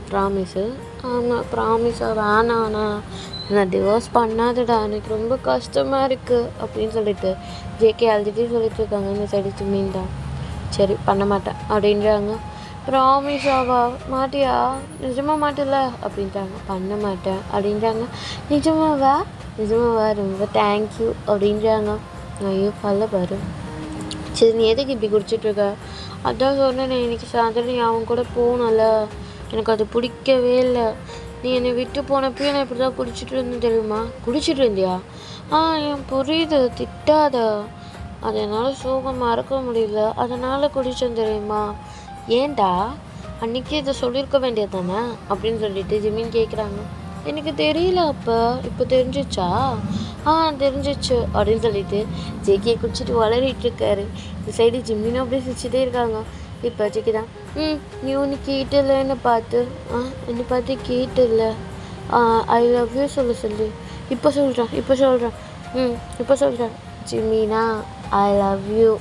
ப்ராமிஸு? ஆமாம் ப்ராமிஸா, வேணாண்ணா நான் டிவோர்ஸ் பண்ணாதடா, எனக்கு ரொம்ப கஷ்டமாக இருக்குது அப்படின்னு சொல்லிட்டு ஜேகே அழுதுகிட்டே சொல்லிட்டு இருக்காங்க. இந்த சைடு ஜிமின் தான், சரி பண்ண மாட்டேன் அப்படின்றாங்க. ப்ராமிஸாவா, மாட்டியா, நிஜமாக மாட்டல அப்படின்றாங்க. பண்ண மாட்டேன் அப்படின்றாங்க. நிஜமாவா, ரொம்ப தேங்க்யூ அப்படின்றாங்க. ஐயோ பல்ல பாரு, சரி நீ எதுக்கு இப்படி குடிச்சிட்ருக்க, அதான் சொன்னேன் இன்னைக்கு சாயந்தரம் நீ அவன் கூட போகணும்ல, எனக்கு அது பிடிக்கவே இல்லை, நீ என்னை விட்டு போனப்பயும் நான் இப்படி தான் குடிச்சிட்டு இருந்தேன் தெரியுமா. குடிச்சிட்டு இருந்தியா? என் புரியுது, திட்டாத, அது என்னால் சோகம் மறக்க முடியல, அதனால் குடித்தேன் தெரியுமா. ஏன்டா அன்றைக்கி இதை சொல்லியிருக்க வேண்டியது தானே அப்படின்னு சொல்லிட்டு ஜிமின் கேட்குறாங்க. எனக்கு தெரியல அப்போ, இப்போ தெரிஞ்சிச்சா? ஆ தெரிஞ்சிச்சு அப்படின்னு சொல்லிட்டு ஜேகே குடிச்சிட்டு வளரிட்டு இருக்காரு. இந்த சைடு ஜிம்மினும் அப்படியே சிரிச்சுட்டே இருக்காங்க. இப்போ ஜேகே தான் நீ ஒன்று கேட்டல என்னை பார்த்து, என்னை பார்த்து கேட்டல, ஐ லவ் யூ சொல்லு. இப்போ சொல்கிறேன் இப்போ சொல்கிறேன் ஜிம்மினா ஐ லவ் யூ.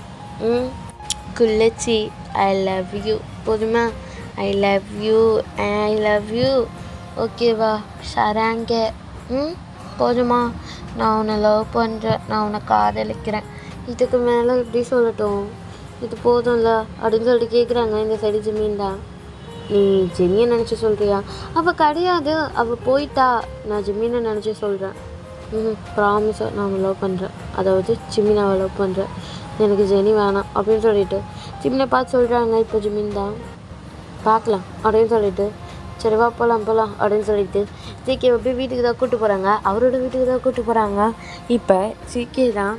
குள்ளச்சி ஐ லவ் யூ போதுமா? ஐ லவ் யூ ஓகேவா சராங்க? போதுமா? நான் உன்னை லவ் பண்ணுறேன், நான் உன்னை காதலிக்கிறேன், இதுக்கு மேலே எப்படி சொல்லட்டும், இது போதும்ல அப்படின்னு சொல்லிட்டு கேட்குறாங்க. இந்த சைடு ஜிம்மின் தான். நீ ஜிம்மியை நினச்சி சொல்கிறியா? அவள் கிடையாது, அவள் போயிட்டா. நான் ஜிம்மினை நினச்சி சொல்கிறேன். ப்ராமிஸாக நான் அவள் லவ் பண்ணுறேன், அதாவது ஜிம்மினை அவள் லவ் பண்ணுறேன், எனக்கு ஜெனி வேணாம் அப்படின்னு சொல்லிட்டு ஜிம்மினை பார்த்து சொல்கிறாங்க. இப்போ ஜிம்மின் தான் பார்க்கலாம் அப்படின்னு சொல்லிட்டு சரிவா போகலாம் அப்படின்னு சொல்லிட்டு ஜேகே அப்படியே வீட்டுக்கு தான் கூப்பிட்டு போகிறாங்க, அவரோட வீட்டுக்கு தான் கூப்பிட்டு போகிறாங்க. இப்போ ஜேகே தான்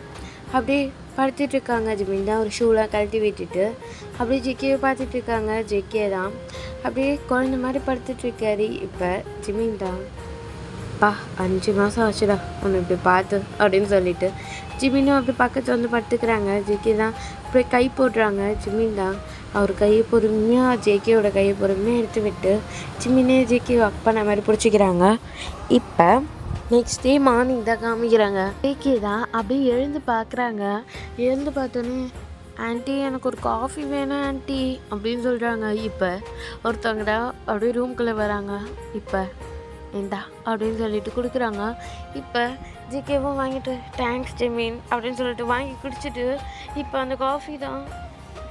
அப்படியே படுத்துட்ருக்காங்க. ஜிம்மின் தான் ஒரு ஷூலாம் கழட்டி விட்டுட்டு அப்படியே ஜேகேவை பார்த்துட்ருக்காங்க. ஜேகே தான் அப்படியே குழந்த மாதிரி படுத்துட்ருக்காரு. இப்போ ஜிம்மின் தான் 5 மாதம் ஆச்சுடா உன்னை இப்படி பார்த்து அப்படின்னு சொல்லிட்டு ஜிம்மினும் அப்படி பக்கத்தில் வந்து படுத்துக்கிறாங்க. ஜேகே தான் அப்படியே கை போடுறாங்க. ஜிம்மின் தான் அவர் கையை பொறுமையாக ஜேகேவோட கையை பொறுமையாக எடுத்து விட்டு ஜிம்மினே ஜேகே ஒர்க் பண்ண மாதிரி பிடிச்சிக்கிறாங்க. இப்போ நெக்ஸ்ட் டே மார்னிங் தான் காமிக்கிறாங்க. ஜேகே தான் அப்படியே எழுந்து பார்க்குறாங்க. எழுந்து பார்த்தோன்னே ஆன்ட்டி எனக்கு ஒரு காஃபி வேணாம் ஆன்ட்டி அப்படின்னு சொல்கிறாங்க. இப்போ ஒருத்தவங்கடா அப்படியே ரூம்குள்ளே வராங்க. இப்போ இந்தா அப்படின்னு சொல்லிட்டு கொடுக்குறாங்க. இப்போ ஜேகேவும் வாங்கிட்டு தேங்க்ஸ் ஜிம்மின் அப்படின்னு சொல்லிட்டு வாங்கி குடிச்சிட்டு இப்போ அந்த காஃபி தான்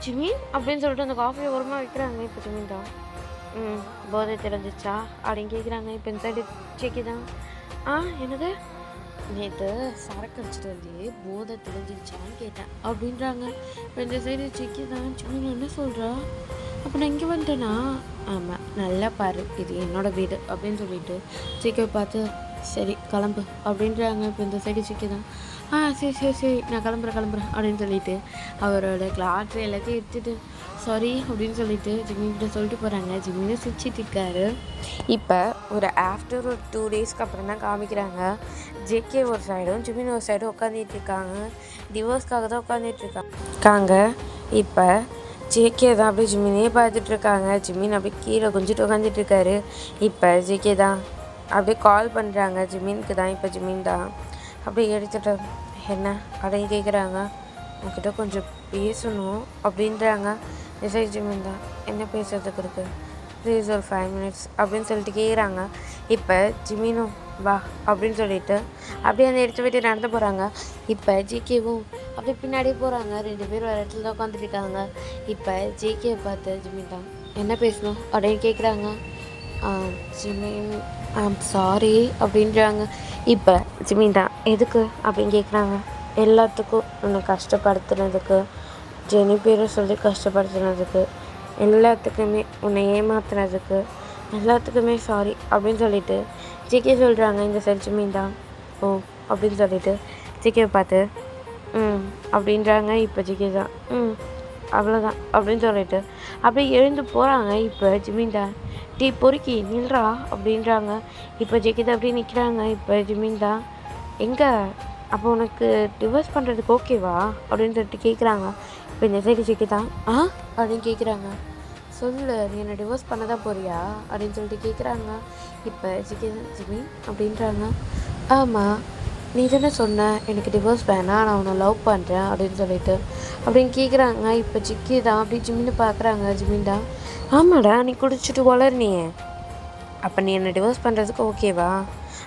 ஜிம்மின் அப்படின்னு சொல்லிட்டு அந்த காஃபியை ஓரமாக வைக்கிறாங்க. இப்போ ஜிம்மின் தான் போதை தெரிஞ்சிச்சா அப்படின்னு கேட்குறாங்க. இப்போ இந்த சைடு ஜேகே தான் என்னது நேற்று சரக்கு அடிச்சிட்டு வந்து போதை தெரிஞ்சிச்சான்னு கேட்டேன் அப்படின்றாங்க. இப்போ இந்த சைடு ஜேகே தான் ஜிம்மின் என்ன சொல்கிறா, அப்போ நான் இங்கே வந்துட்டேன்னா ஆமாம் நல்லா பாரு இது என்னோடய வீடு அப்படின்னு சொல்லிட்டு ஜேகே பார்த்து சரி கிளம்பு அப்படின்றாங்க. இப்போ இந்த சைடு ஜேகே தான் சரி நான் கிளம்புறேன் அப்படின்னு சொல்லிட்டு அவரோட கிளாஸ் எல்லாத்தையும் எடுத்துகிட்டு சாரி அப்படின்னு சொல்லிட்டு ஜிம்மின்கிட்ட சொல்லிட்டு போகிறாங்க. ஜிம்மின்னு சிரிச்சிட்டு இருக்காரு. இப்போ ஒரு ஆஃப்டர் ஒரு 2 டேஸ்க்கு அப்புறம் தான் காமிக்கிறாங்க. ஜேகே ஒரு சைடும் ஜிம்மின் ஒரு சைடும் உட்காந்துட்டு இருக்காங்க. டிவோர்ஸ்க்காக தான் உட்காந்துட்டு இருக்காங்க. இப்போ ஜேகே தான் அப்படியே ஜிம்மினே பார்த்துட்ருக்காங்க. ஜிம்மின் அப்படியே கீழே குஞ்சிட்டு உட்காந்துட்டு இருக்காரு. இப்போ ஜேகே தான் அப்படியே கால் பண்ணுறாங்க ஜிம்மினுக்கு தான். இப்போ ஜிம்மின் தான் அப்படியே எடுத்துகிட்டு என்ன அப்படின்னு கேட்குறாங்க. உங்ககிட்ட கொஞ்சம் பேசணும் அப்படின்றாங்க. சரி ஜிம்மின் தான் என்ன பேசுறதுக்கு இருக்குது ப்ளீஸ் ஒரு 5 minutes அப்படின்னு சொல்லிட்டு கேட்குறாங்க. இப்போ ஜிம்மினும் வா அப்படின்னு சொல்லிட்டு அப்படியே அந்த எடுத்து விட்டு நடந்து போகிறாங்க. இப்போ ஜேகேவும் அப்படியே பின்னாடியே போகிறாங்க. 2 பேர் ஒரு இடத்துல தான் உட்காந்துருக்காங்க. இப்போ ஜேகேவை பார்த்து ஜிம்மின் தான் என்ன பேசணும் அப்படின்னு கேட்குறாங்க. ஜிம்மின் சாரி அப்படின்றாங்க. இப்போ ஜிம்மின் தான் எதுக்கு அப்படின்னு கேட்குறாங்க. எல்லாத்துக்கும் உன்னை கஷ்டப்படுத்துனதுக்கு, ஜெனி பேரை சொல்லி கஷ்டப்படுத்துனதுக்கு, எல்லாத்துக்குமே உன்னை ஏமாத்துனதுக்கு எல்லாத்துக்குமே சாரி அப்படின்னு சொல்லிட்டு ஜேகே சொல்கிறாங்க. இந்த சைடு ஜிம்மின் தான் ஓ அப்படின்னு சொல்லிட்டு ஜேகேவை பார்த்து அப்படின்றாங்க. இப்போ ஜேகே தான் அவ்வளோதான் அப்படின்னு சொல்லிட்டு அப்படியே எழுந்து போகிறாங்க. இப்போ ஜிம்மின் தான் டீ பொறுக்கி நில்றா அப்படின்றாங்க. இப்போ ஜேகே தான் அப்படியே நிற்கிறாங்க. இப்போ ஜிம்மின் தான் எங்கே அப்போ உனக்கு டிவோர்ஸ் பண்ணுறதுக்கு ஓகேவா அப்படின்னு சொல்லிட்டு கேட்குறாங்க. இப்போ இந்த சைடு ஜேகே தான் அப்படின்னு கேட்குறாங்க. சொல்லு நீ என்னை டிவோர்ஸ் பண்ண தான் போறியா அப்படின்னு சொல்லிட்டு கேட்குறாங்க. இப்போ ஜேகே ஜிம்மின் அப்படின்றாங்க. ஆமாம் நீ தானே சொன்ன எனக்கு டிவோர்ஸ் வேணாம் நான் உன்னை லவ் பண்ணுறேன் அப்படின்னு சொல்லிட்டு அப்படின்னு கேட்குறாங்க. இப்போ ஜிக்கி தான் அப்படி ஜிம்மின்னு பார்க்குறாங்க. ஜிம்மின் தான் ஆமாடா நீ குடிச்சிட்டு வளர்னியே அப்போ நீ என்னை டிவோர்ஸ் பண்ணுறதுக்கு ஓகேவா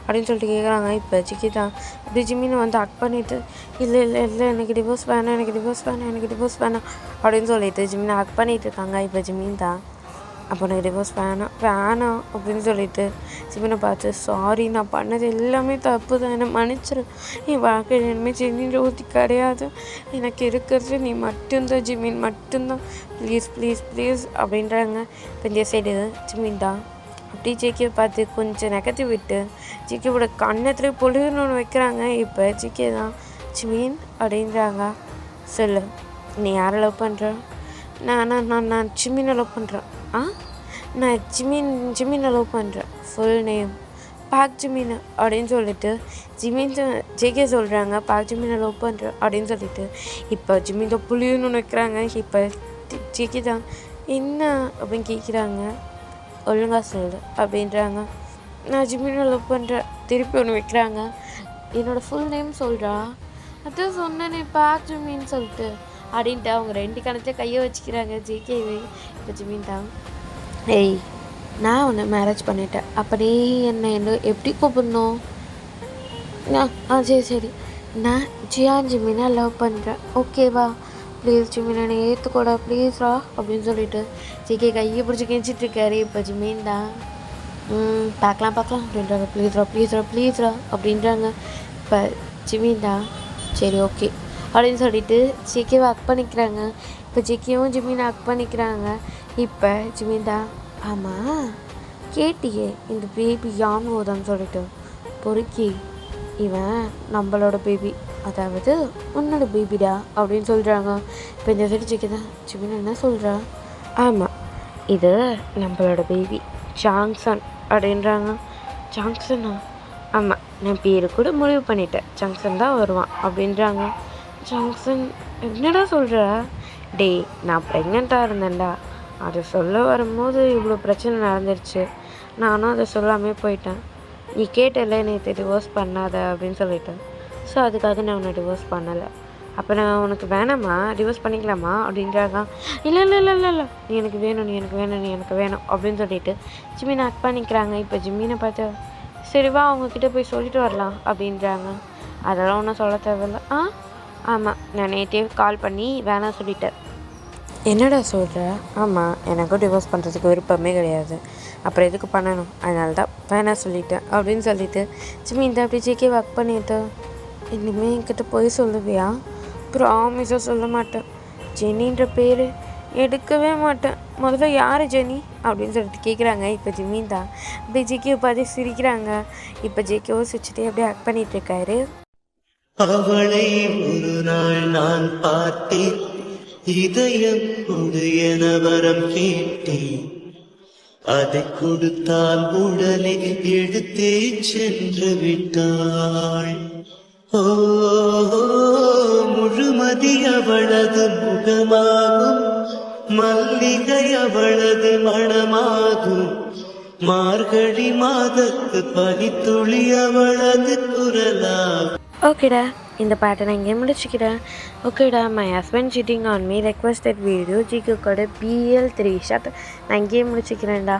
அப்படின்னு சொல்லிட்டு கேட்குறாங்க. இப்போ ஜிக்கி தான் அப்படி ஜிம்மின்னு வந்து அக் பண்ணிவிட்டு இல்லை எனக்கு டிவோர்ஸ் வேணாம் அப்படின்னு சொல்லிட்டு ஜிம்மினை அக் பண்ணிகிட்டு இருக்காங்க. இப்போ ஜிம்மின் தான் அப்போ எனக்கு டிவோர்ஸ் வேணாம் அப்படின்னு சொல்லிட்டு ஜிம்மினை பார்த்து சாரி நான் பண்ணது எல்லாமே தப்பு தான், என்னை மன்னிச்சிரு, என் வாழ்க்கையில் இனிமேல் ஜெனின்ற ஊற்றி கிடையாது, எனக்கு இருக்கிறது நீ மட்டும்தான் ஜிம்மின் மட்டும்தான், ப்ளீஸ் அப்படின்றாங்க. இப்போ இந்த சைடு ஜிம்மின் தான் அப்படி ஜேகேவை பார்த்து கொஞ்சம் நகர்த்தி விட்டு ஜேகேவோட கண்ணத்தில் பொழுதுன்னு வைக்கிறாங்க. இப்போ ஜேகே தான் ஜிம்மின் அப்படின்றாங்க. சொல்லு நீ யாரை லவ் பண்ணுற? நான் ஜிம்மினை லவ் பண்ணுறேன். நான் ஜிம்மினை லவ் பண்ணுறேன். ஃபுல் நேம் பாக் ஜிமின் அப்படின்னு சொல்லிட்டு ஜிமின் ஜேகே சொல்கிறாங்க பாக் ஜிமினை லவ் பண்ணுற அப்படின்னு சொல்லிட்டு இப்போ ஜிமின் தான் புளியுன்னு நினைக்கிறாங்க. இப்போ ஜேகே தான் என்ன அப்படின்னு கேட்குறாங்க. ஒழுங்காக சொல்லு அப்படின்றாங்க. நான் ஜிமினை லவ் பண்ணுறேன் திருப்பி ஒன்று வைக்கிறாங்க. என்னோடய ஃபுல் நேம் சொல்கிறா. அதான் சொன்னேனே பாக் ஜிமின்னு சொல்லிட்டு அப்படின்ட்டு அவங்க 2 கணத்தில் கையை வச்சுக்கிறாங்க ஜேகேவை. இப்போ ஜிமின் தான் ஏய் நான் உன்னை மேரேஜ் பண்ணிட்டேன் அப்போ நீ என்ன எப்படி கூப்பிடணும்? சரி நான் ஜிமினை லவ் பண்ணுறேன் ஓகேவா ப்ளீஸ் ஜிமினை நீ ஏற்றுக்கூடா ப்ளீஸ்ரா அப்படின்னு சொல்லிட்டு ஜேகே கையை பிடிச்சி கிழிச்சிட்ருக்காரு. இப்போ ஜிமின் தான் பார்க்கலாம் அப்படின்றாங்க. ப்ளீஸ்ரா அப்படின்றாங்க. இப்போ ஜிமின் தான் சரி ஓகே அப்படின்னு சொல்லிட்டு ஜேகேவை ஹக் பண்ணிக்கிறாங்க. இப்போ ஜேகேவும் ஜிமினை ஹக் பண்ணிக்கிறாங்க. இப்போ ஜிமின் தான் ஆமாம் கேட்டியே இந்த பேபி யானோதான்னு சொல்லிட்டு பொறுக்கி இவன் நம்மளோட பேபி அதாவது உன்னோட பேபிடா அப்படின்னு சொல்கிறாங்க. இப்போ இந்த சைடு ஜேகே தான் ஜிமின் என்ன சொல்கிறா? ஆமாம் இது நம்மளோட பேபி ஜாங்சன் அப்படின்றாங்க. ஜாங்சனா? ஆமாம் நான் பேர் கூட முடிவு பண்ணிட்டேன் ஜாங்சன் தான் வருவான் அப்படின்றாங்க. ஜாங்சன் என்னடா சொல்கிற? டேய் நான் ப்ரெக்னெண்ட்டாக இருந்தேன்டா அதை சொல்ல வரும்போது இவ்வளோ பிரச்சனை நடந்துருச்சு. நானும் அதை சொல்லாமே போயிட்டேன். நீ கேட்டல நேற்று டிவோர்ஸ் பண்ணாத அப்படின்னு சொல்லிட்டேன். ஸோ அதுக்காக நான் உன்னை டிவோர்ஸ் பண்ணலை. அப்போ நான் உனக்கு வேணாமா டிவோர்ஸ் பண்ணிக்கலாமா அப்படின்றாங்க. இல்லை நீ எனக்கு வேணும் அப்படின்னு சொல்லிட்டு ஜிமினை ஹக் பண்ணிக்கிறாங்க. இப்போ ஜிமினை பார்த்து சரிவா அவங்கக்கிட்ட போய் சொல்லிட்டு வரலாம் அப்படின்றாங்க. அதெல்லாம் ஒன்றும் சொல்ல தேவையில்ல. ஆமாம் நான் நேற்றே கால் பண்ணி வேணாம் சொல்லிட்டேன். என்னடா சொல்கிற? ஆமாம் எனக்கும் டிவோர்ஸ் பண்ணுறதுக்கு விருப்பமே கிடையாது. அப்புறம் எதுக்கு பண்ணணும்? அதனால தான் வேணாம் சொல்லிட்டேன் அப்படின்னு சொல்லிட்டு ஜிமின் தான் அப்படி ஜேகே ஒர்க் பண்ணிட்டு இனிமேல் என்கிட்ட போய் சொல்லுவியா? ப்ராமிஸாக சொல்ல மாட்டேன். ஜெனின்ற பேர் எடுக்கவே மாட்டேன். முதல்ல யார் ஜெனி அப்படின்னு சொல்லிட்டு கேட்குறாங்க. இப்போ ஜிமின் தான் அப்படியே ஜேகேவை பார்த்து சிரிக்கிறாங்க. இப்போ ஜேகேவை சிரிச்சுட்டே அப்படியே ஹக் பண்ணிகிட்ருக்காரு. அவளை ஒரு நாள் நான் பார்த்தேன் இதயம் என வரம் கேட்டேன் அதை கொடுத்தால் உடலை எடுத்தே சென்று விட்டாள். ஓ முழுமதி அவளது முகமாகும் மல்லிகை அவளது மணமாகும் மார்கழி மாதத்து பனித்துளி அவளது குரலாகும். ஓகேடா இந்த பாட்டை நான் இங்கே முடிச்சுக்கிறேன். ஓகேடா my husband cheating on me requested video ஜிகோட BL3 ஷாட் நான் இங்கேயே முடிச்சுக்கிறேன்டா.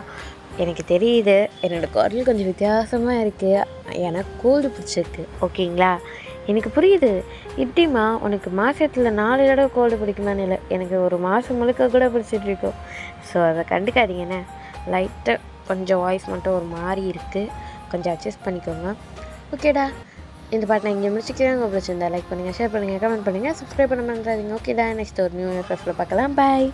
எனக்கு தெரியுது என்னோடய குரல் கொஞ்சம் வித்தியாசமாக இருக்குது. எனக்கு கோல்டு பிடிச்சிருக்கு ஓகேங்களா. எனக்கு புரியுது. இப்படிமா உனக்கு மாதத்தில் 4 தடவை கோல்டு பிடிக்குமான்னு இல்லை, எனக்கு ஒரு மாதம் முழுக்க கூட பிடிச்சிட்ருக்கோம். ஸோ அதை கண்டுக்காதீங்கண்ணே. லைட்டாக கொஞ்சம் வாய்ஸ் மட்டும் ஒரு மாதிரி இருக்குது, கொஞ்சம் அட்ஜஸ்ட் பண்ணிக்கோங்க. ஓகேடா இந்த பாட்டு நான் இங்கே முடிச்சுக்கிறேன். உங்களுக்கு பிடிச்சிருந்தா லைக் பண்ணுங்கள், ஷேர் பண்ணுங்கள், கமெண்ட் பண்ணுங்கள், சப்ஸ்கிரைப் பண்ண பண்ணுறாதீங்க. ஓகேடா நெக்ஸ்ட் ஒரு நியூ எஃப்எஃப்ல பார்க்கலாம். பாய்.